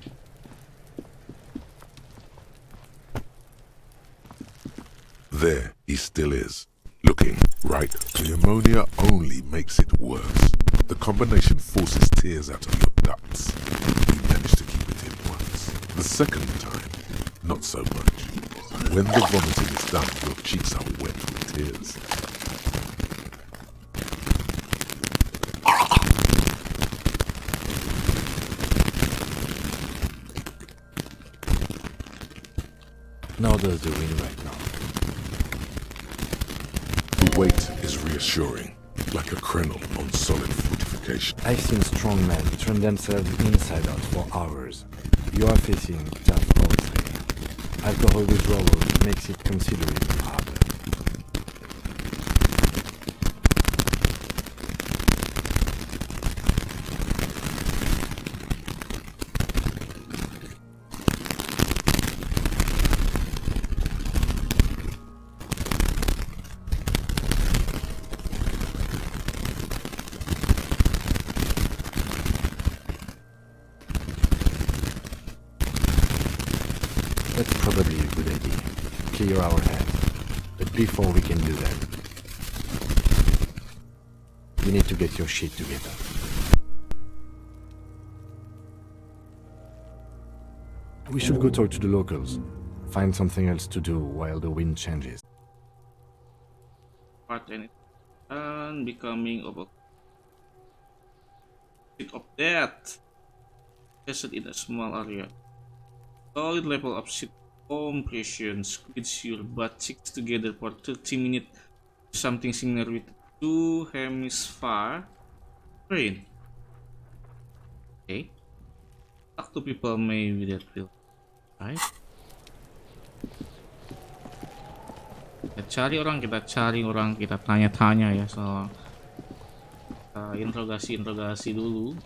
Speaker 3: There he still is, looking right. The ammonia only makes it worse. The combination forces tears out of your ducts. You managed to keep it in once. The second time, not so much. When the vomiting is done, your cheeks are wet with tears.
Speaker 7: Now does the wind right now.
Speaker 3: The weight is reassuring, like a krenel on solid fortification.
Speaker 7: I've seen strong men turn themselves inside out for hours. You are facing tough odds there. Alcohol withdrawal makes it considerably harder. That's probably a good idea. Clear our head. But before we can do that, you need to get your shit together. We should go talk to the locals. Find something else to do while the wind changes.
Speaker 1: Part and becoming of death. Tested in a small area. Solid level of ship compression squeeze your butt cheeks together for 30 minutes. Something similar with 2 hemisphere brain. Okay. Talk to people maybe that will. Right. Kita cari orang, kita tanya-tanya ya soal interogasi dulu.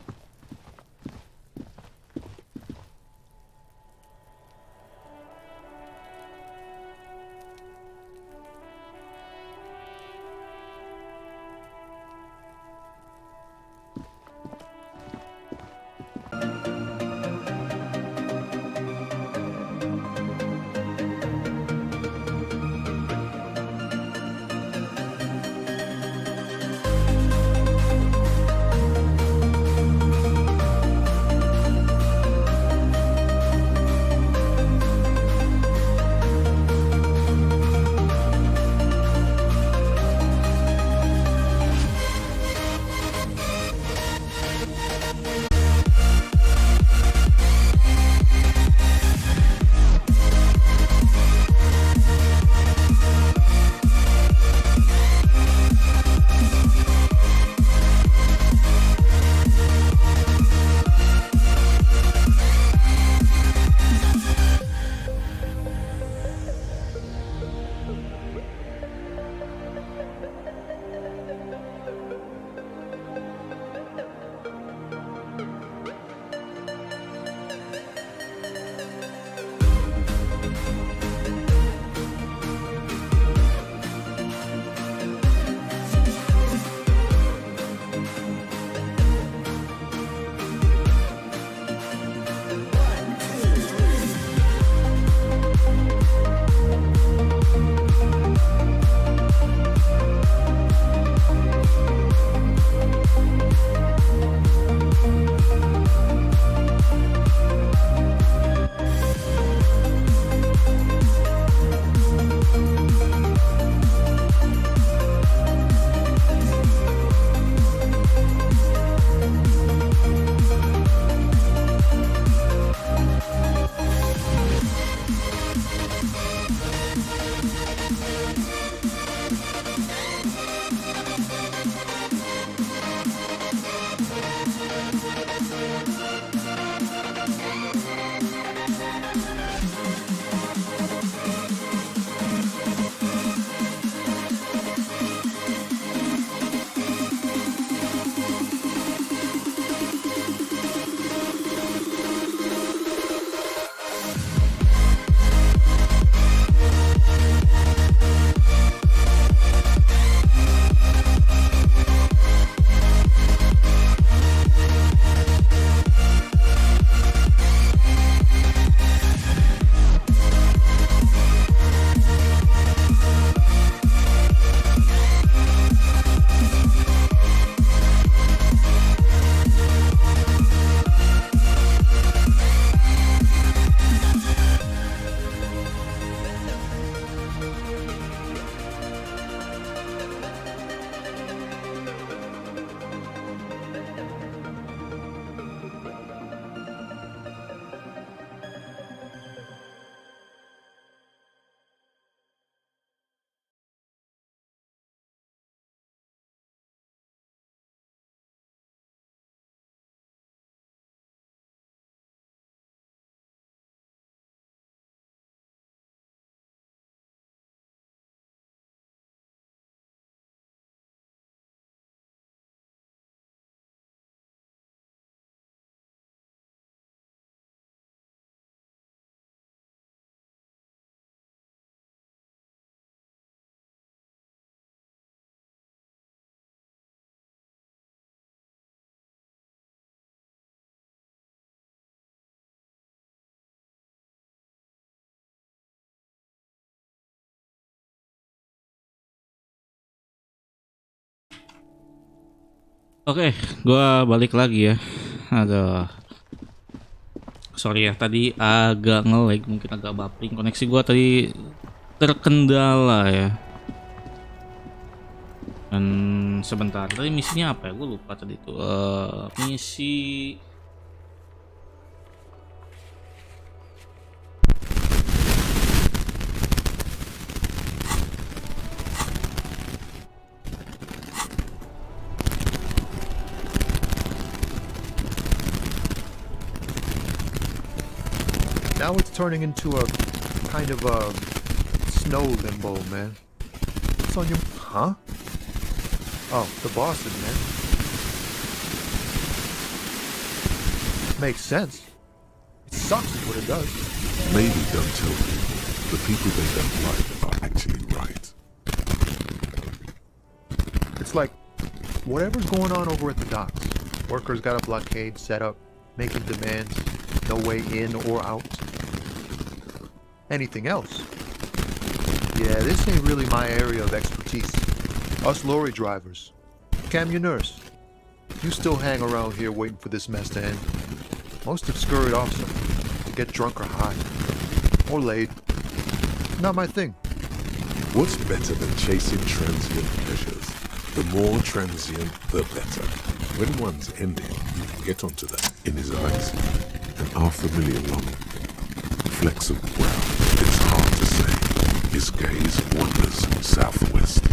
Speaker 1: Oke, gua balik lagi ya. Aduh. Sorry ya, tadi agak nge-lag, mungkin agak buffering. Koneksi gua tadi terkendala ya. Dan sebentar, tadi misinya apa ya? Gue lupa tadi itu. Misi
Speaker 2: Now it's turning into a kind of a snow limbo, man. What's on your... Huh? Oh, the bosses, man. Makes sense. It sucks is what it does.
Speaker 3: Maybe don't tell people. The people they don't like are actually right.
Speaker 2: It's like, whatever's going on over at the docks. Workers got a blockade set up, making demands, no way in or out. Anything else? Yeah, this ain't really my area of expertise. Us lorry drivers. Cam, you nurse. You still hang around here waiting for this mess to end. Most have scurried off somewhere to get drunk or high. Or laid. Not my thing.
Speaker 3: What's better than chasing transient pleasures? The more transient, the better. When one's ending, you can get onto that. In his eyes, an unfamiliar longing. Flexible brow, it's hard to say. His gaze wanders southwest,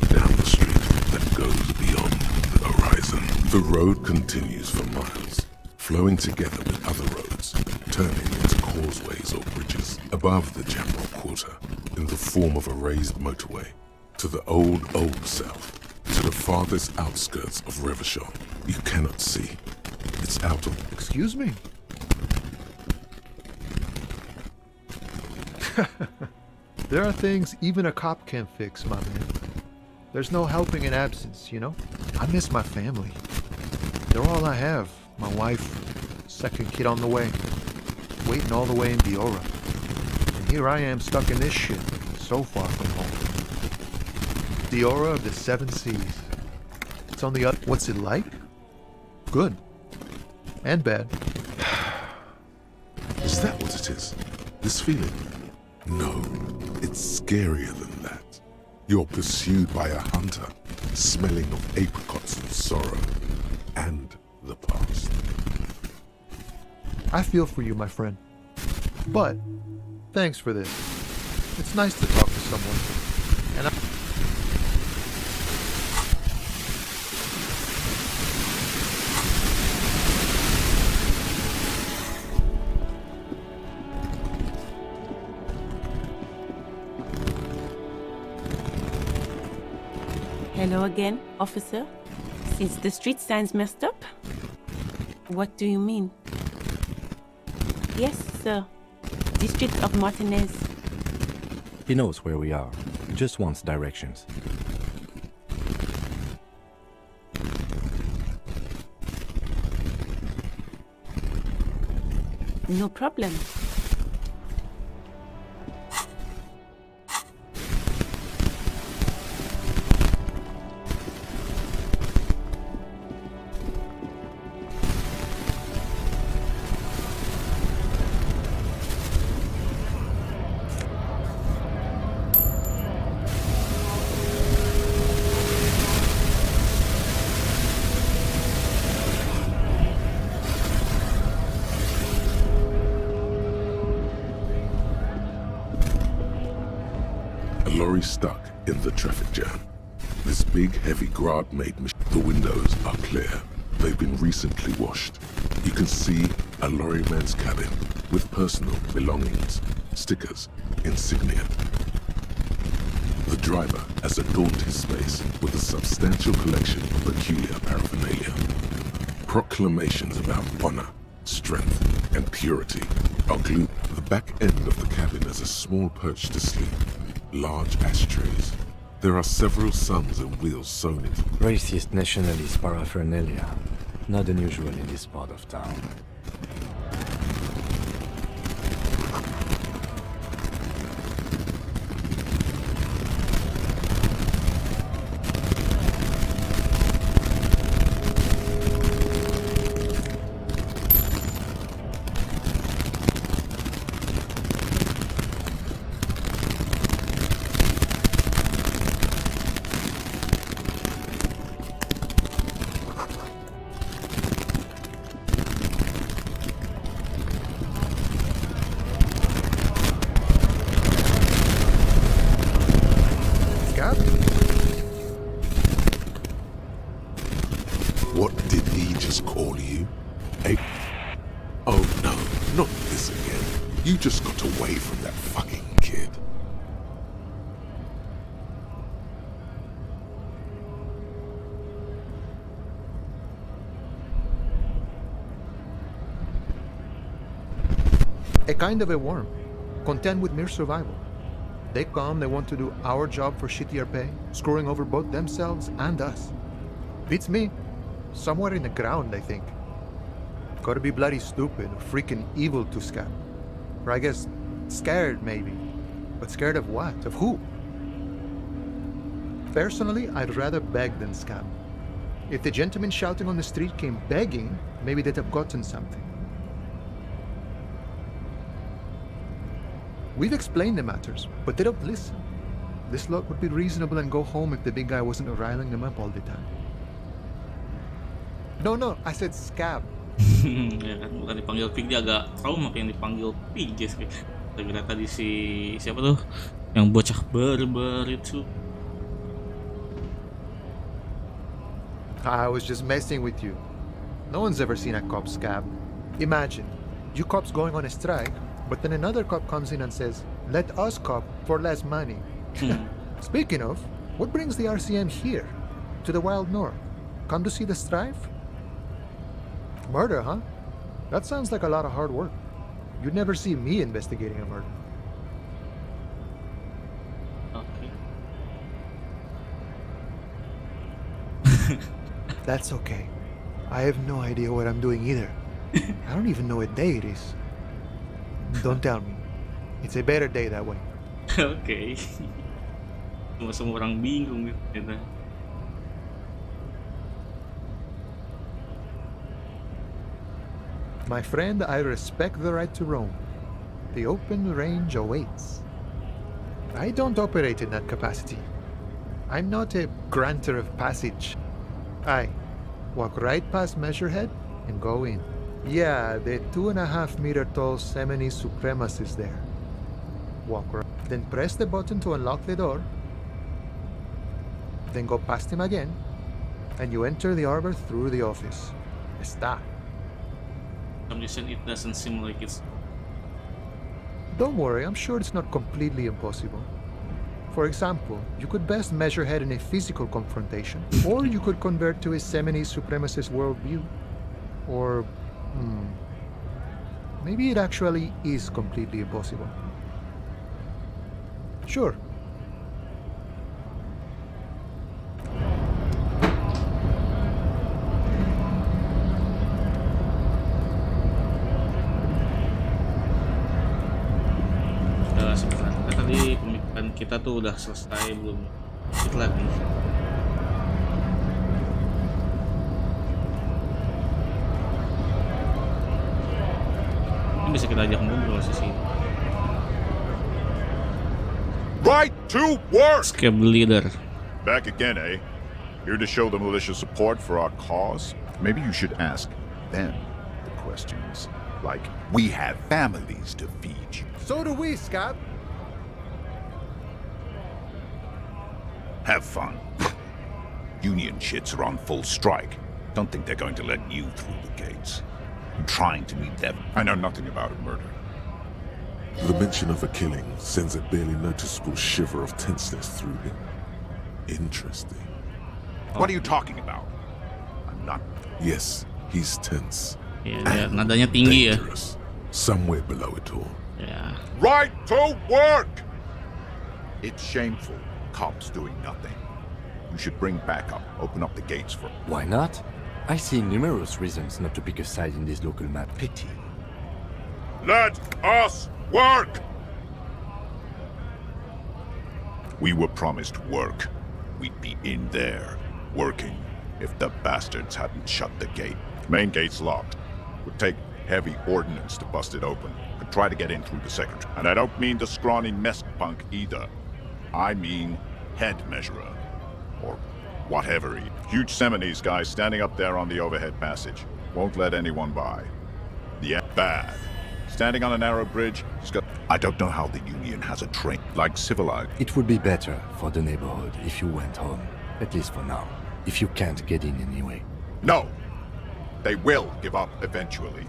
Speaker 3: down the street that goes beyond the horizon. The road continues for miles, flowing together with other roads, turning into causeways or bridges above the general quarter, in the form of a raised motorway, to the old south, to the farthest outskirts of Revachol. You cannot see. It's out of...
Speaker 2: Excuse me? There are things even a cop can't fix, my man. There's no helping in absence, you know? I miss my family. They're all I have. My wife, second kid on the way, waiting all the way in Diora. And here I am stuck in this shit, so far from home. Diora of the Seven Seas. It's on the other... What's it like? Good. And bad.
Speaker 3: Is that what it is? This feeling? No, it's scarier than that. You're pursued by a hunter, smelling of apricots and sorrow, and the past.
Speaker 2: I feel for you, my friend. But, thanks for this. It's nice to talk to someone. And I...
Speaker 9: Hello again, officer. Since the street sign's messed up? What do you mean? Yes, sir. District of Martinez.
Speaker 7: He knows where we are. He just wants directions.
Speaker 9: No problem.
Speaker 3: Lorry stuck in the traffic jam. This big, heavy Grad-made machine. The windows are clear. They've been recently washed. You can see a lorryman's cabin with personal belongings, stickers, insignia. The driver has adorned his space with a substantial collection of peculiar paraphernalia. Proclamations about honor, strength, and purity are glued. The back end of the cabin has a small perch to sleep. Large ashtrays. There are several suns and wheels sewn into
Speaker 7: Racist nationalist paraphernalia. Not unusual in this part of town.
Speaker 2: A kind of a worm, content with mere survival. They come, they want to do our job for shittier pay, screwing over both themselves and us. Beats me. Somewhere in the ground, I think. Gotta be bloody stupid or freaking evil to scam. Or I guess scared, maybe. But scared of what? Of who? Personally, I'd rather beg than scam. If the gentleman shouting on the street came begging, maybe they'd have gotten something. We've explained the matters, but they don't listen. This lot would be reasonable and go home if the big guy wasn't riling them up all the time. No, I said scab.
Speaker 1: Ya kan, bukan dipanggil Pig, dia agak trauma kayak dipanggil Pig guys. Kita kira tadi si siapa tuh yang bocah barbar itu.
Speaker 2: I was just messing with you. No one's ever seen a cop scab. Imagine, you cops going on a strike, but then another cop comes in and says, let us cop for less money. Speaking of, what brings the RCM here? To the wild north? Come to see the strife? Murder, huh? That sounds like a lot of hard work. You'd never see me investigating a murder.
Speaker 1: Okay.
Speaker 2: That's okay. I have no idea what I'm doing either. I don't even know what day it is. Don't tell me. It's a better day that way.
Speaker 1: Oke. Semua orang bingung gitu.
Speaker 2: My friend, I respect the right to roam. The open range awaits. I don't operate in that capacity. I'm not a granter of passage. I walk right past Measurehead and go in. Yeah, the 2.5-meter tall Semini supremacist there. Walk right, then press the button to unlock the door. Then go past him again, and you enter the arbor through the office. Está.
Speaker 1: Some reason it doesn't seem like it's.
Speaker 2: Don't worry, I'm sure it's not completely impossible. For example, you could best Measurehead in a physical confrontation, or you could convert to a Semini supremacist worldview. Or, maybe it actually is completely impossible. Sure.
Speaker 1: Tadi pemilikan kita tuh udah selesai belum? Dikit lagi. Ini bisa kita ajak ngobrol sih.
Speaker 13: Right to work!
Speaker 1: Scab leader.
Speaker 13: Back again, eh? Here to show the militia support for our cause? Maybe you should ask them the questions. Like, we have families to feed you.
Speaker 2: So do we, Scab.
Speaker 14: Have fun. Union shits are on full strike. Don't think they're going to let you through the gates. I'm trying to meet them.
Speaker 13: I know nothing about a murder.
Speaker 3: The mention of a killing sends a barely noticeable shiver of tenseness through him. Interesting.
Speaker 14: What are you talking about? I'm not.
Speaker 3: Yes, he's tense.
Speaker 1: Ya, nadanya tinggi ya.
Speaker 3: Dangerous. Somewhere below it all.
Speaker 1: Ya.
Speaker 13: Right to work! It's shameful. Cops doing nothing. You should bring backup. Open up the gates for.
Speaker 7: Why not? I see numerous reasons not to pick a side in this local matter.
Speaker 14: Pity.
Speaker 13: Let us work!
Speaker 14: We were promised work. We'd be in there, working, if the bastards hadn't shut the gate.
Speaker 13: Main gate's locked. Would take heavy ordnance to bust it open. Could try to get in through the secretary. And I don't mean the scrawny mess punk either. I mean head measurer. Or whatever. Huge Seminese guy standing up there on the overhead passage. Won't let anyone by. Yeah, bad. Standing on a narrow bridge, he's got.
Speaker 14: I don't know how the Union has a train like civilized.
Speaker 7: It would be better for the neighborhood if you went home, at least for now, if you can't get in anyway.
Speaker 13: No! They will give up eventually.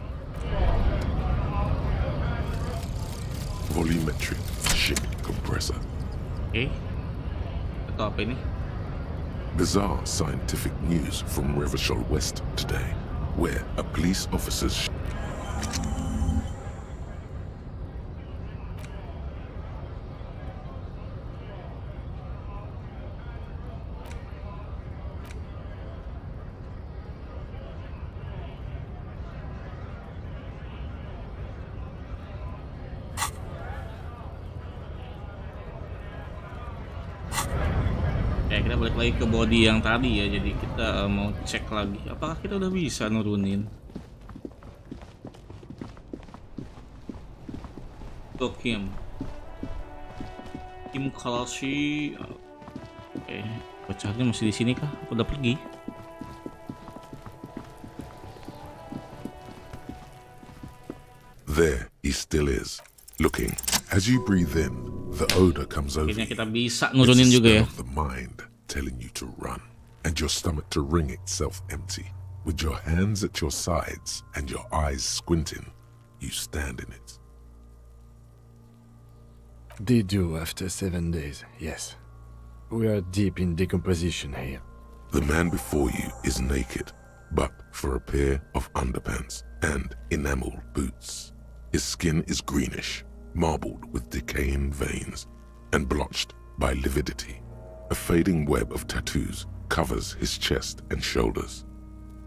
Speaker 3: Volumetric ship compressor.
Speaker 1: Oke. Atau apa ini?
Speaker 3: Bizarre scientific news from Revachol West today, where a police officer's
Speaker 1: Ya kita balik lagi ke body yang tadi ya, jadi kita mau cek lagi apakah kita udah bisa nurunin. Kim Kalashi. Oke, bocahnya masih di sini kah? Udah pergi?
Speaker 3: There he still is, looking. As you breathe in, the odor comes over.
Speaker 1: Akhirnya kita bisa
Speaker 3: It's
Speaker 1: nurunin
Speaker 3: the
Speaker 1: juga ya.
Speaker 3: smell of the mind telling you to run, and your stomach to wring itself empty. With your hands at your sides and your eyes squinting, you stand in it.
Speaker 7: They do after 7 days, yes. We are deep in decomposition here.
Speaker 3: The man before you is naked, but for a pair of underpants and enamel boots. His skin is greenish, marbled with decaying veins, and blotched by lividity. A fading web of tattoos covers his chest and shoulders.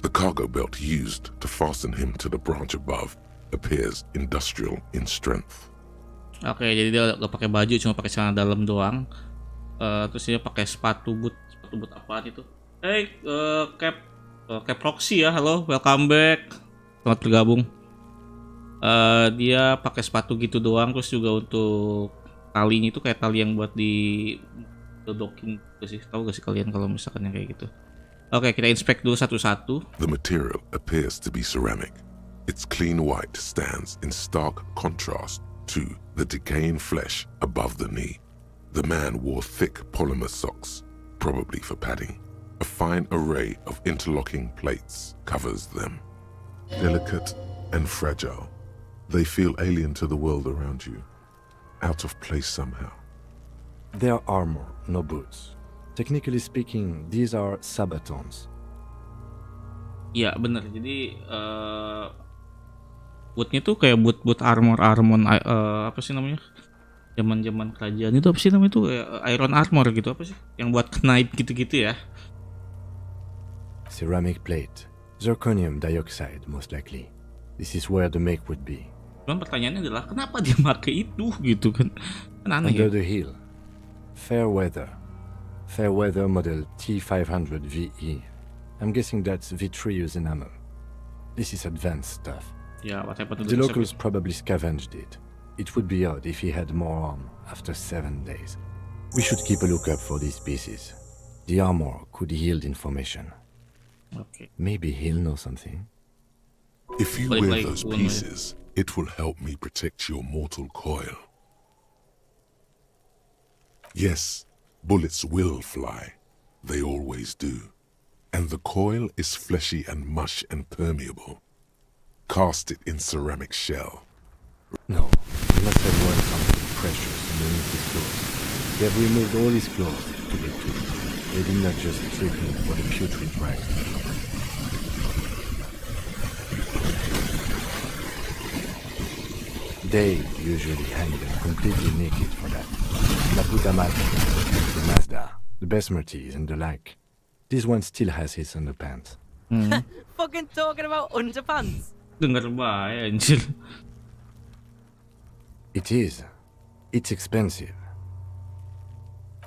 Speaker 3: The cargo belt used to fasten him to the branch above appears industrial in strength.
Speaker 1: Oke, jadi dia gak pakai baju, cuma pakai celana dalam doang. Terus dia pakai sepatu boot apaan itu? Hey, Cap Proxy ya, halo, welcome back, selamat bergabung. Dia pakai sepatu gitu doang, terus juga untuk talinya itu kayak tali yang buat di docking gitu sih. Tahu gak sih kalian kalau misalkan yang kayak gitu? Oke, kita inspect dulu satu-satu.
Speaker 3: The material appears to be ceramic. Its clean white stands in stark contrast to the decaying flesh above the knee. The man wore thick polymer socks, probably for padding. A fine array of interlocking plates covers them. Delicate and fragile, they feel alien to the world around you, out of place somehow.
Speaker 7: They are armor, no boots. Technically speaking, these are sabatons.
Speaker 1: Iya bener, jadi bootnya tuh kayak boot armor apa sih namanya, zaman kerajaan itu apa sih namanya, itu kayak iron armor gitu, apa sih yang buat knight gitu ya.
Speaker 7: Ceramic plate, zirconium dioxide most likely. This is where the make would be.
Speaker 1: Cuman pertanyaannya adalah kenapa dia pakai itu gitu kan aneh
Speaker 7: Under
Speaker 1: ya.
Speaker 7: the hill, Fairweather model T500 VE. I'm guessing that's vitreous enamel. This is advanced stuff.
Speaker 1: Ya, what happened to
Speaker 7: The locals probably scavenged it. It would be odd if he had more on after 7 days. We should keep a lookout for these pieces. The armor could yield information.
Speaker 1: Okay.
Speaker 7: Maybe he'll know something.
Speaker 3: If you wear those pieces, it will help me protect your mortal coil. Yes, bullets will fly. They always do. And the coil is fleshy and mush and permeable. Cast it in ceramic shell.
Speaker 7: No, he must have worn something precious underneath his clothes. They have removed all his clothes to get to it. They did not just strip him for the putrid rag. They usually hang them completely naked for that. La puta madre, the Mazda, the Besmerties and the like. This one still has his underpants.
Speaker 10: Fucking talking about underpants.
Speaker 1: Dengar bae anjir.
Speaker 7: It is. It's expensive.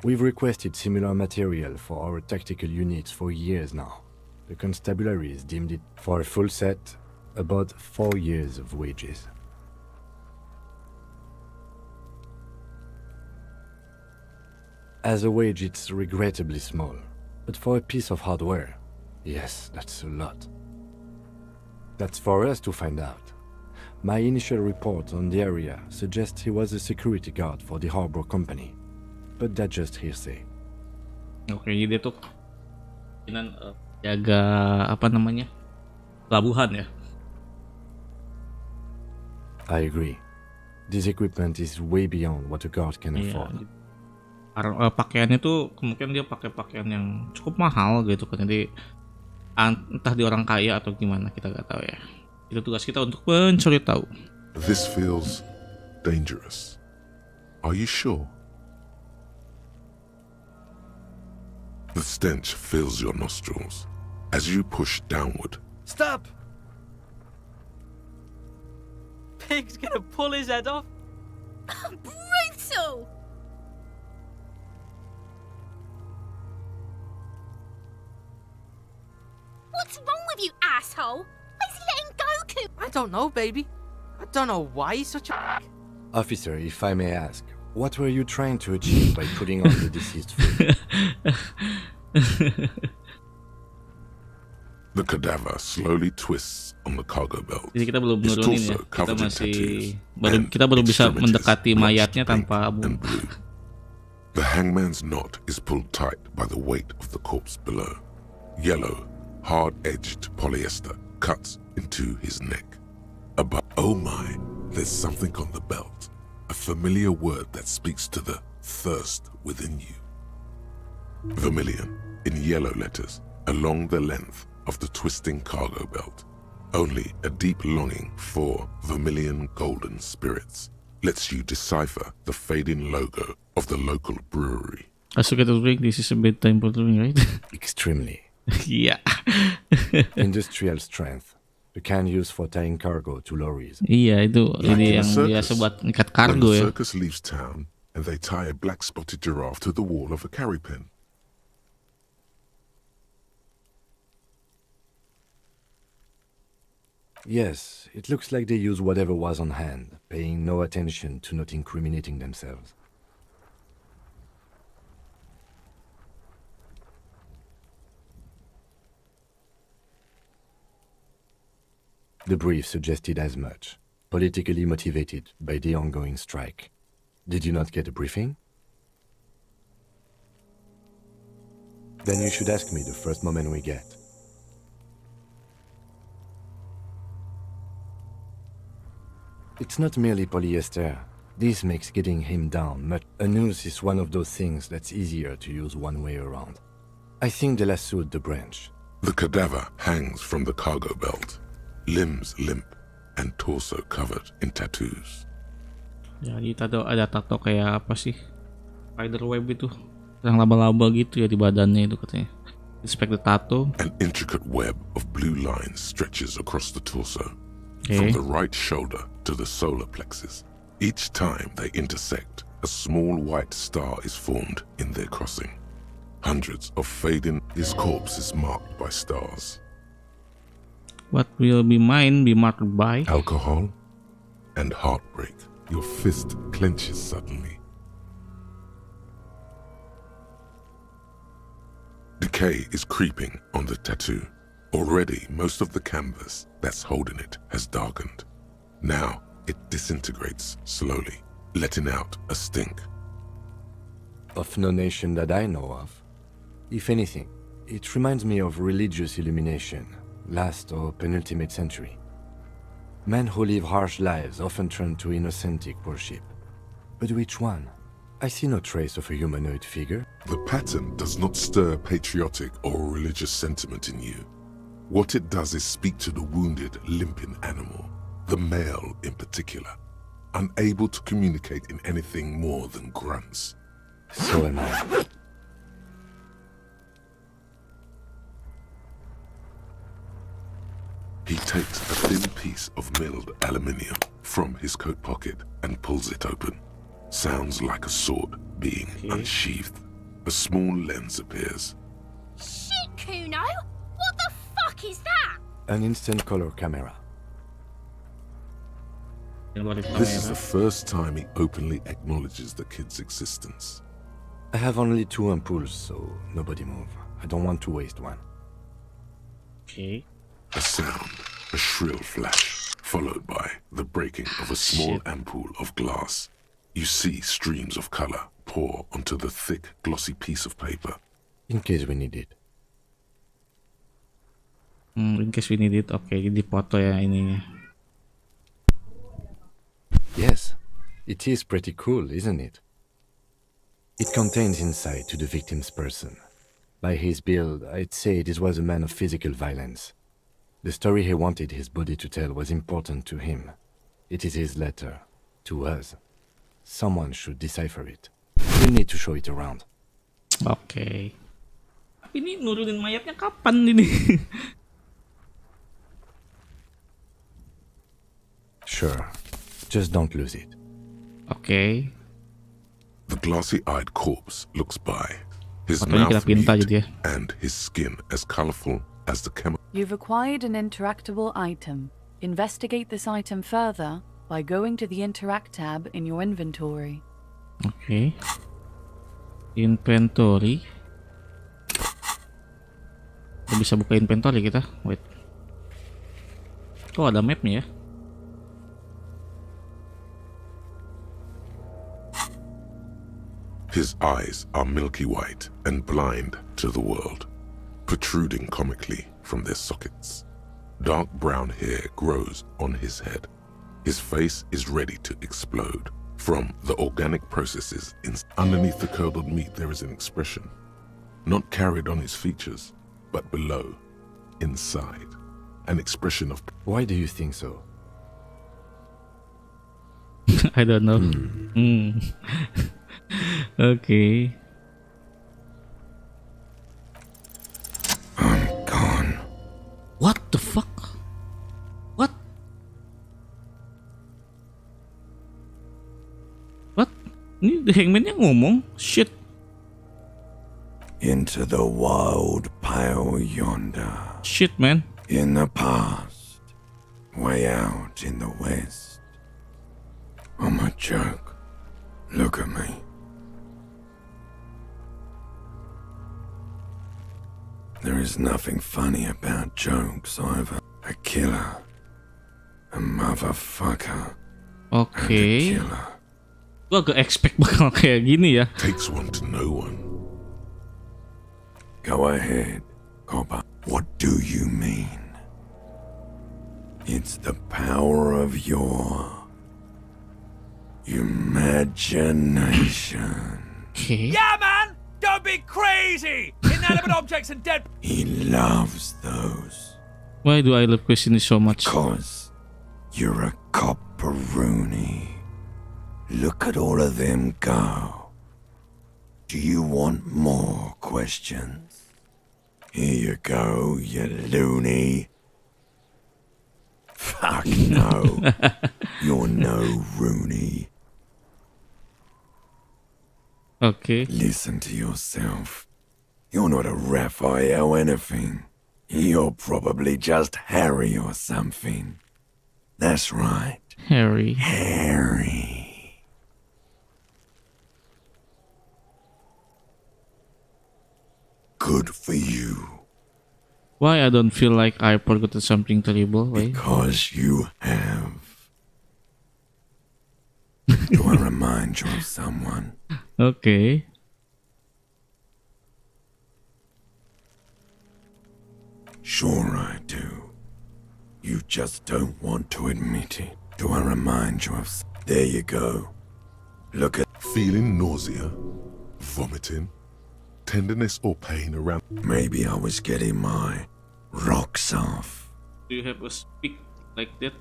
Speaker 7: We've requested similar material for our tactical units for years now. The constabulary has deemed it for a full set about 4 years of wages. As a wage, it's regrettably small. But for a piece of hardware, yes, that's a lot. That's for us to find out. My initial report on the area suggests he was a security guard for the harbor company. But that's just hearsay.
Speaker 1: Oke, jadi dia tuh jaga apa namanya, pelabuhan ya.
Speaker 7: I agree. This equipment is way beyond what a guard can afford.
Speaker 1: Pakaiannya tuh kemungkinan dia pakai pakaian yang cukup mahal gitu kan, jadi entah dia orang kaya atau gimana, kita nggak tahu ya. Itu tugas kita untuk mencari tahu.
Speaker 3: This feels dangerous. Are you sure? The stench fills your nostrils as you push downward.
Speaker 4: Stop!
Speaker 10: Pig's gonna pull his head off.
Speaker 11: Brutal! What's wrong with you, asshole? Why is he letting go, Kuno?
Speaker 10: I don't know, baby. I don't know why he's such a...
Speaker 7: Officer, if I may ask, what were you trying to achieve by putting on the deceased foot?
Speaker 3: The cadaver slowly twists on the cargo belt.
Speaker 1: Jadi kita belum
Speaker 3: His
Speaker 1: nurunin ya.
Speaker 3: torso
Speaker 1: Kita
Speaker 3: covered in
Speaker 1: masih
Speaker 3: tattoos and
Speaker 1: bisa
Speaker 3: extremities
Speaker 1: mendekati
Speaker 3: blotched
Speaker 1: mayatnya
Speaker 3: pink
Speaker 1: tanpa abu.
Speaker 3: and blue. The hangman's knot is pulled tight by the weight of the corpse below. Yellow, hard-edged polyester cuts into his neck. Oh my, there's something on the belt. A familiar word that speaks to the thirst within you. Vermilion, in yellow letters, along the length of the twisting cargo belt. Only a deep longing for vermilion golden spirits lets you decipher the fading logo of the local brewery.
Speaker 1: As we get to drink, this is a bedtime for drink, right?
Speaker 7: Extremely.
Speaker 1: Yeah.
Speaker 7: Industrial strength. The can used for tying cargo to lorries.
Speaker 1: Iya, itu
Speaker 3: Like
Speaker 1: ini
Speaker 3: in a
Speaker 1: yang biasa
Speaker 3: circus,
Speaker 1: buat ikat
Speaker 3: when
Speaker 1: kargo
Speaker 3: the
Speaker 1: ya.
Speaker 3: circus leaves town and they tie a black-spotted giraffe to the wall of a carry pen.
Speaker 7: Yes, it looks like they use whatever was on hand, paying no attention to not incriminating themselves. The brief suggested as much, politically motivated by the ongoing strike. Did you not get a briefing? Then you should ask me the first moment we get. It's not merely polyester. This makes getting him down, but a noose is one of those things that's easier to use one way around. I think they lassoed the branch.
Speaker 3: The cadaver hangs from the cargo belt, limbs limp and torso covered in tattoos.
Speaker 1: Jadi ada tato kayak apa sih? Spider web itu. Yang laba-laba gitu ya di badannya itu katanya. Inspect the tattoo.
Speaker 3: An intricate web of blue lines stretches across the torso,
Speaker 1: Okay.
Speaker 3: from the right shoulder to the solar plexus. Each time they intersect, a small white star is formed in their crossing. Hundreds of fading, his corpse is marked by stars.
Speaker 1: What will be mine be marked by?
Speaker 3: Alcohol and heartbreak. Your fist clenches suddenly. Decay is creeping on the tattoo. Already, most of the canvas that's holding it has darkened. Now, it disintegrates slowly, letting out a stink.
Speaker 7: Of no nation that I know of. If anything, it reminds me of religious illumination, last or penultimate century. Men who live harsh lives often turn to innocentic worship. But which one? I see no trace of a humanoid figure.
Speaker 3: The pattern does not stir patriotic or religious sentiment in you. What it does is speak to the wounded, limping animal, the male in particular, unable to communicate in anything more than grunts.
Speaker 7: So am I.
Speaker 3: He takes a thin piece of milled aluminium from his coat pocket and pulls it open. Sounds like a sword being unsheathed. A small lens appears.
Speaker 11: Shit, Kuno! What the fuck is that?
Speaker 7: An instant color camera.
Speaker 3: This is the first time he openly acknowledges the kid's existence.
Speaker 7: I have only 2 ampoules, so nobody move. I don't want to waste one.
Speaker 1: Okay.
Speaker 3: A sound, a shrill flash, followed by the breaking of a small ampoule of glass. You see streams of color pour onto the thick, glossy piece of paper.
Speaker 7: In case we need it.
Speaker 1: In case we need it. Oke, jadi foto ya ininya.
Speaker 7: Yes, it is pretty cool, isn't it? It contains insight to the victim's person. By his build, I'd say this was a man of physical violence. The story he wanted his body to tell was important to him. It is his letter to us. Someone should decipher it. We need to show it around.
Speaker 1: Oke. Tapi ini nurunin mayatnya kapan ini?
Speaker 7: Sure. Just don't lose it.
Speaker 1: Oke.
Speaker 3: The glassy-eyed corpse looks by, his
Speaker 1: Fotonya kita
Speaker 3: mouth
Speaker 1: pinta
Speaker 3: mute
Speaker 1: jadi ya.
Speaker 3: and his skin as colorful as the chemical.
Speaker 6: You've acquired an interactable item. Investigate this item further by going to the Interact tab in your inventory.
Speaker 1: Okay. Inventory. Bisa buka inventory kita. Wait. Kok ada mapnya ya?
Speaker 3: His eyes are milky white and blind to the world, protruding comically from their sockets. Dark brown hair grows on his head. His face is ready to explode. From the organic processes underneath the curdled meat, there is an expression, not carried on his features, but below, inside, an expression of...
Speaker 7: Why do you think so?
Speaker 1: I don't know. Okay.
Speaker 12: I'm gone.
Speaker 1: What the fuck? What? What? Ini The Hangman-nya ngomong? Shit.
Speaker 12: Into the wild pale yonder.
Speaker 1: Shit, man.
Speaker 12: In the past. Way out in the west. I'm a joke. Look at me. There is nothing funny about jokes either. A killer. A motherfucker.
Speaker 1: Okay. Gua gak expect bakal kayak gini ya.
Speaker 3: Takes one to know one.
Speaker 12: Go ahead, copper. What do you mean? It's the power of your imagination.
Speaker 1: Okay.
Speaker 4: Yeah, man! Don't be crazy! Inanimate objects and dead...
Speaker 12: He loves those.
Speaker 1: Why do I love questioning so much?
Speaker 12: Because you're a copperoonie. Look at all of them go. Do you want more questions? Here you go, you loony. Fuck no. You're no Rooney.
Speaker 1: Okay.
Speaker 12: Listen to yourself. You're not a Raphael anything. You're probably just Harry or something. That's right.
Speaker 1: Harry.
Speaker 12: Harry. Good for you.
Speaker 1: Why I don't feel like I forgot something terrible? Why?
Speaker 12: Because you have. Do I remind you of someone?
Speaker 1: Okay.
Speaker 12: Sure I do. You just don't want to admit it. Do I remind you of... There you go. Look at...
Speaker 3: Feeling nausea, vomiting, tenderness or pain around...
Speaker 12: Maybe I was getting my rocks off.
Speaker 1: Do you have a speak like that?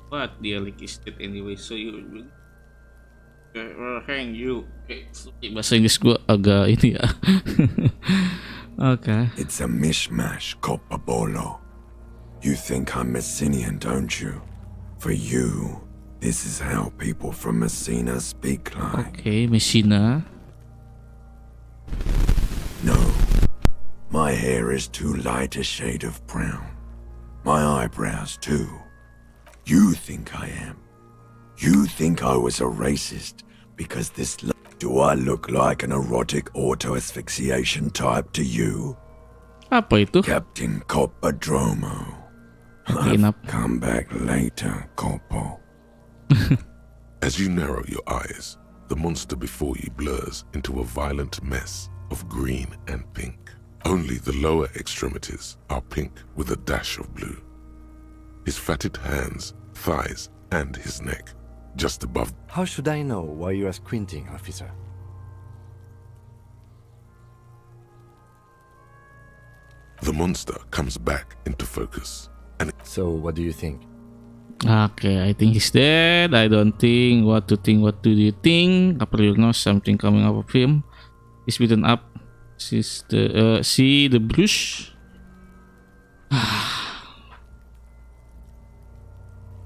Speaker 1: But the link is dead anyway, so you will hang you. Okay, bahasa Inggris gua agak ini ya. Okay.
Speaker 12: It's a mishmash, Copperbolo. You think I'm Messinian, don't you? For you, this is how people from Messina speak like.
Speaker 1: Okay, Messina.
Speaker 12: No, my hair is too light a shade of brown. My eyebrows too. You think I am. You think I was a racist because this... Do I look like an erotic auto-asphyxiation type to you?
Speaker 1: Apa itu?
Speaker 12: Captain Copperdromo.
Speaker 1: Okay,
Speaker 12: I've come back later, Coppo.
Speaker 3: As you narrow your eyes, the monster before you blurs into a violent mess of green and pink. Only the lower extremities are pink with a dash of blue. His fatted hands, thighs, and his neck, just above.
Speaker 7: How should I know why you are squinting, officer?
Speaker 3: The monster comes back into focus. And
Speaker 7: so, what do you think?
Speaker 1: Okay, I think he's dead. I don't think. What to think? What do you think? Apa you know something coming up of him? He's beaten up. See the bruise.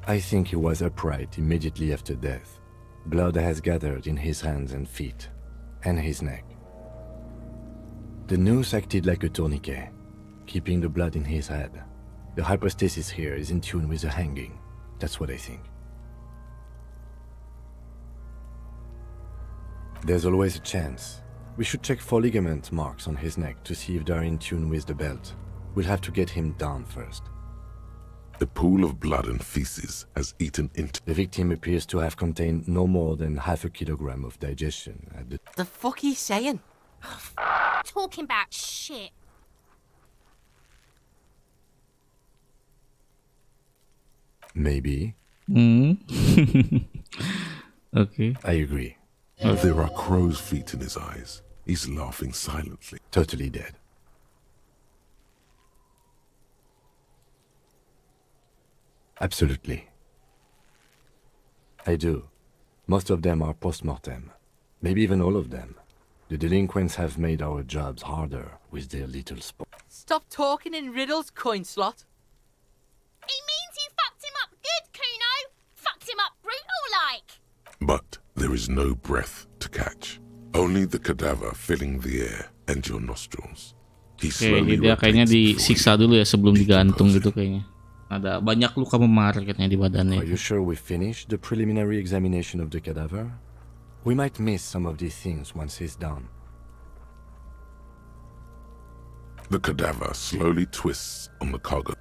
Speaker 7: I think he was upright immediately after death. Blood has gathered in his hands and feet, and his neck. The noose acted like a tourniquet, keeping the blood in his head. The hypostasis here is in tune with the hanging. That's what I think. There's always a chance. We should check for ligament marks on his neck to see if they're in tune with the belt. We'll have to get him down first.
Speaker 3: A pool of blood and feces has eaten into...
Speaker 7: The victim appears to have contained no more than half a kilogram of digestion at the...
Speaker 10: The fuck he's saying?
Speaker 11: Talking about shit.
Speaker 7: Maybe.
Speaker 1: Okay.
Speaker 7: I agree.
Speaker 3: There are crow's feet in his eyes. He's laughing silently.
Speaker 7: Totally dead. Absolutely. I do. Most of them are post-mortem. Maybe even all of them. The delinquents have made our jobs harder with their little
Speaker 10: Stop talking in riddles, coin slot.
Speaker 11: He means you fucked him up good, Kuno. Fucked him up brutal like.
Speaker 3: But there is no breath to catch. Only the cadaver filling the air and your nostrils. He slowly
Speaker 1: dia kayaknya
Speaker 3: rotates before
Speaker 1: disiksa dulu ya sebelum digantung gitu kayaknya. Ada banyak luka memar katanya di badannya.
Speaker 7: Are you sure we finished the preliminary examination of the cadaver? We might miss some of these things once he's done.
Speaker 3: The cadaver slowly twists on the cargo.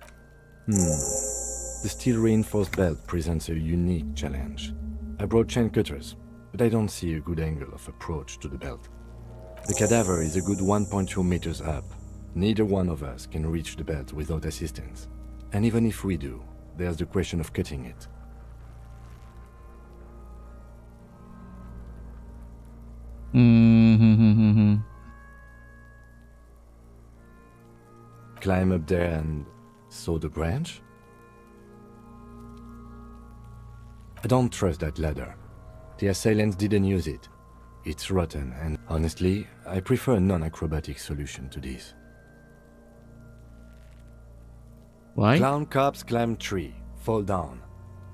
Speaker 7: The steel-reinforced belt presents a unique challenge. I brought chain cutters, but I don't see a good angle of approach to the belt. The cadaver is a good 1.2 meters up. Neither one of us can reach the belt without assistance. And even if we do, there's the question of cutting it. Climb up there and saw the branch? I don't trust that ladder. The assailants didn't use it. It's rotten, and honestly, I prefer a non-acrobatic solution to this.
Speaker 1: Why?
Speaker 7: Clown cops climb tree, fall down.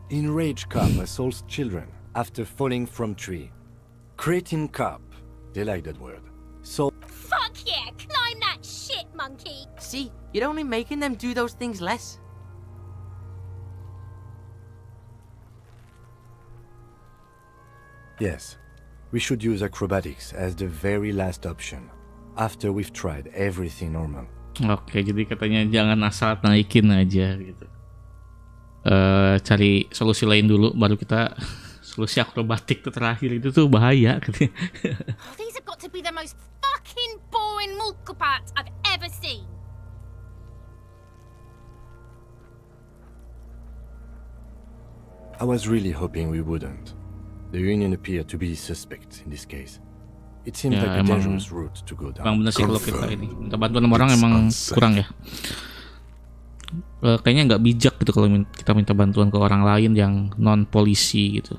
Speaker 7: Enraged cop assaults children after falling from tree. Cretin cop, they like that word. So
Speaker 11: Fuck yeah, climb that shit, monkey.
Speaker 10: See, you're only making them do those things less.
Speaker 7: yes, we should use acrobatics as the very last option, after we've tried everything normal.
Speaker 1: Oke, jadi katanya jangan asal naikin aja gitu. Cari solusi lain dulu, baru kita solusi akrobatik itu terakhir itu tuh bahaya katanya.
Speaker 11: Oh, these have got to be the most fucking boring mulka parts I've ever seen.
Speaker 7: I was really hoping we wouldn't. The Union appeared to be suspect in this case. It seems
Speaker 1: Ya,
Speaker 7: like a dangerous route to go down.
Speaker 1: Emang bener sih kalau kita ini minta bantuan sama orang emang kurang ya. Kayaknya nggak bijak gitu kalau kita minta bantuan ke orang lain yang non polisi gitu.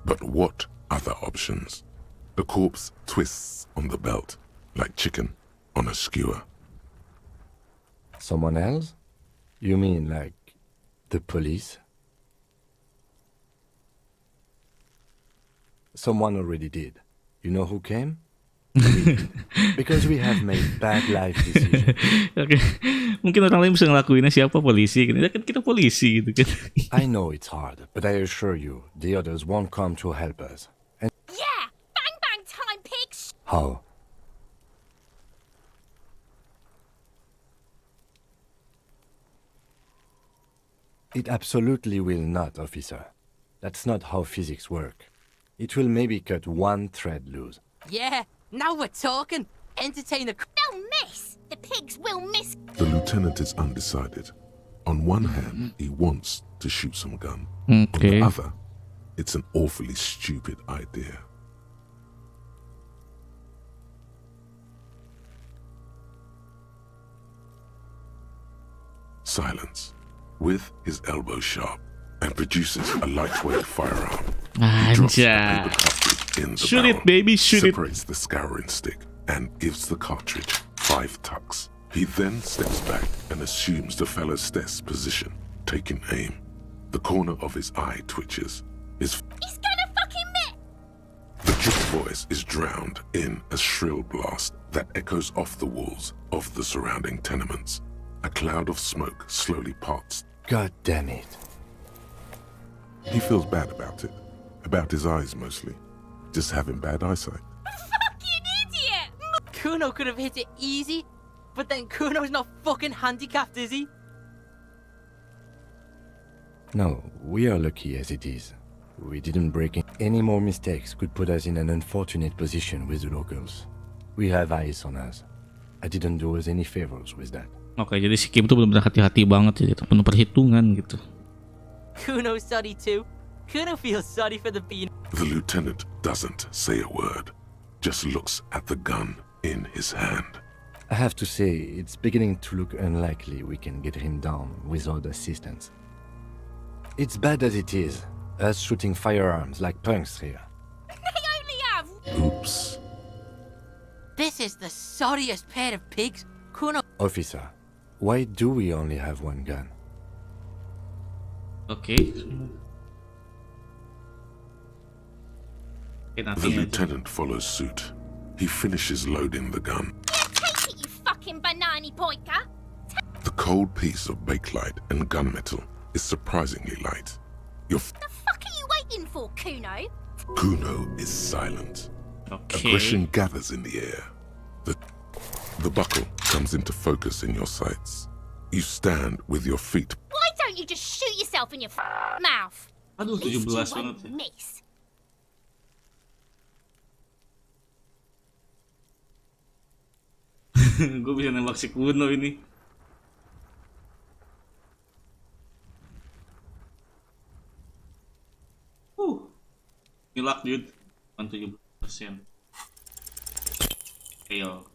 Speaker 3: But what other options? The corpse twists on the belt like chicken on a skewer.
Speaker 7: Someone else? You mean like the police? Someone already did. You know who came? We did. Because we have made bad life decisions.
Speaker 1: Oke, mungkin orang lain bisa ngelakuinnya, siapa polisi? Kan kita polisi gitu kan.
Speaker 7: I know it's hard, but I assure you, the others won't come to help us. And
Speaker 11: Yeah, bang bang time, pigs.
Speaker 7: how? It absolutely will not, officer. That's not how physics work. It will maybe cut one thread loose.
Speaker 10: Yeah, now we're talking. Entertain the...
Speaker 11: They'll miss. The pigs will miss.
Speaker 3: The lieutenant is undecided. On one hand, he wants to shoot some gun.
Speaker 1: Okay.
Speaker 3: On the other, it's an awfully stupid idea. Silence, with his elbow sharp, and produces a lightweight firearm. He drops the paper cartridge in the
Speaker 1: Shoot
Speaker 3: barrel,
Speaker 1: it, baby, shoot it.
Speaker 3: separates the scouring stick, and gives the cartridge 5 tucks. He then steps back and assumes the fellow's stess position, taking aim. The corner of his eye twitches.
Speaker 11: He's gonna fucking miss.
Speaker 3: The triple voice is drowned in a shrill blast that echoes off the walls of the surrounding tenements. A cloud of smoke slowly parts.
Speaker 7: God damn it.
Speaker 3: He feels bad about it. About his eyes mostly. Just having bad eyesight.
Speaker 11: Fucking idiot!
Speaker 10: Kuno could have hit it easy, but then Kuno's not fucking handicapped, is he?
Speaker 7: No, we are lucky as it is. We didn't break in. Any more mistakes could put us in an unfortunate position with the locals. We have eyes on us. I didn't do us any favors with that.
Speaker 1: Oke, jadi si Kim tuh benar-benar hati-hati banget jadi penuh perhitungan gitu.
Speaker 10: Kuno's sorry too. Kuno feels sorry for the bean.
Speaker 3: The lieutenant doesn't say a word, just looks at the gun in his hand.
Speaker 7: I have to say, it's beginning to look unlikely we can get him down without assistance. It's bad as it is, us shooting firearms like punks here.
Speaker 11: They only have.
Speaker 3: Oops.
Speaker 10: This is the sorriest pair of pigs. Kuno.
Speaker 7: Officer, why do we only have one gun?
Speaker 1: Oke.
Speaker 3: The lieutenant follows suit. He finishes loading the gun.
Speaker 11: Take it, you fucking banana pointer.
Speaker 3: The cold piece of bakelite and gunmetal is surprisingly light.
Speaker 11: The fuck are you waiting for, Kuno?
Speaker 3: Kuno is silent.
Speaker 1: Okay.
Speaker 3: Aggression gathers in the air. The buckle comes into focus in your sights. You stand with your feet.
Speaker 11: Why don't you just shoot yourself in your mouth?
Speaker 1: Aduh,
Speaker 11: At least
Speaker 1: 17
Speaker 11: you
Speaker 1: banget
Speaker 11: won't
Speaker 1: ya.
Speaker 11: miss.
Speaker 1: Gue bisa nembak si Kuno ini. Nilak dude. 17%. Fail.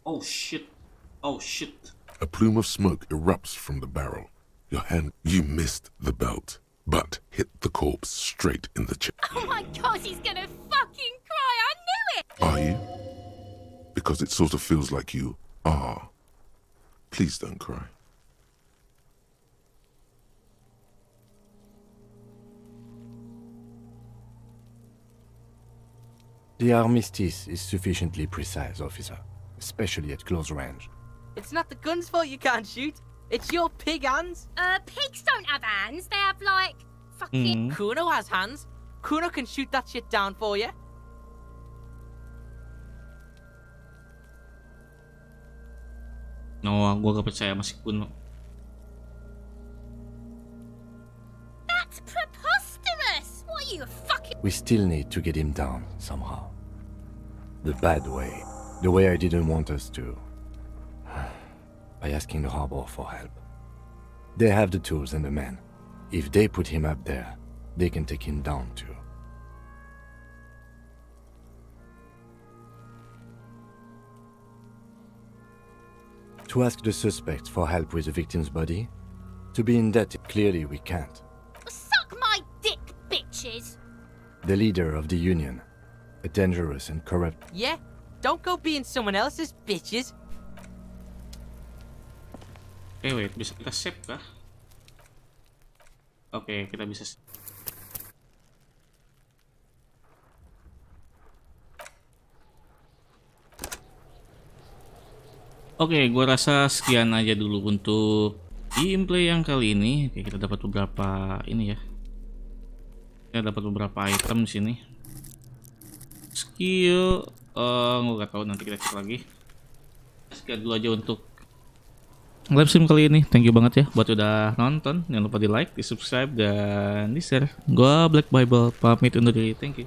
Speaker 1: Oh shit. Oh shit.
Speaker 3: A plume of smoke erupts from the barrel. You missed the belt, but hit the corpse straight in the chest.
Speaker 11: Oh my god, he's gonna fucking cry. I knew it.
Speaker 3: Are you? Because it sort of feels like you are. Please don't cry.
Speaker 7: The armistice is sufficiently precise, officer, especially at close range.
Speaker 10: It's not the gun's fault you can't shoot. It's your pig hands.
Speaker 11: Pigs don't have hands. They have like fucking.
Speaker 10: Kuno has hands. Kuno can shoot that shit down for you.
Speaker 1: No, gue gak percaya sama si Kuno.
Speaker 11: That's preposterous. What are you a fucking?
Speaker 7: We still need to get him down somehow. The bad way. The way I didn't want us to. By asking the harbor for help. They have the tools and the men. If they put him up there, they can take him down too. To ask the suspects for help with the victim's body? To be indebted, clearly we can't.
Speaker 11: Suck my dick, bitches.
Speaker 7: The leader of the union. A dangerous and corrupt.
Speaker 10: Yeah? Don't go being someone else's bitches.
Speaker 1: Okay, wait. Bisa kita save kah? Oke, kita bisa save. Oke, gua rasa sekian aja dulu untuk gameplay yang kali ini. Oke, kita dapat beberapa ini ya. Kita dapat beberapa item di sini. Skill, gua gak tahu, nanti kita cek lagi. Sekian dulu aja untuk live stream kali ini. Thank you banget ya buat udah nonton. Jangan lupa di like, di subscribe, dan di share. Gua Black Bibble pamit undur diri. Thank you.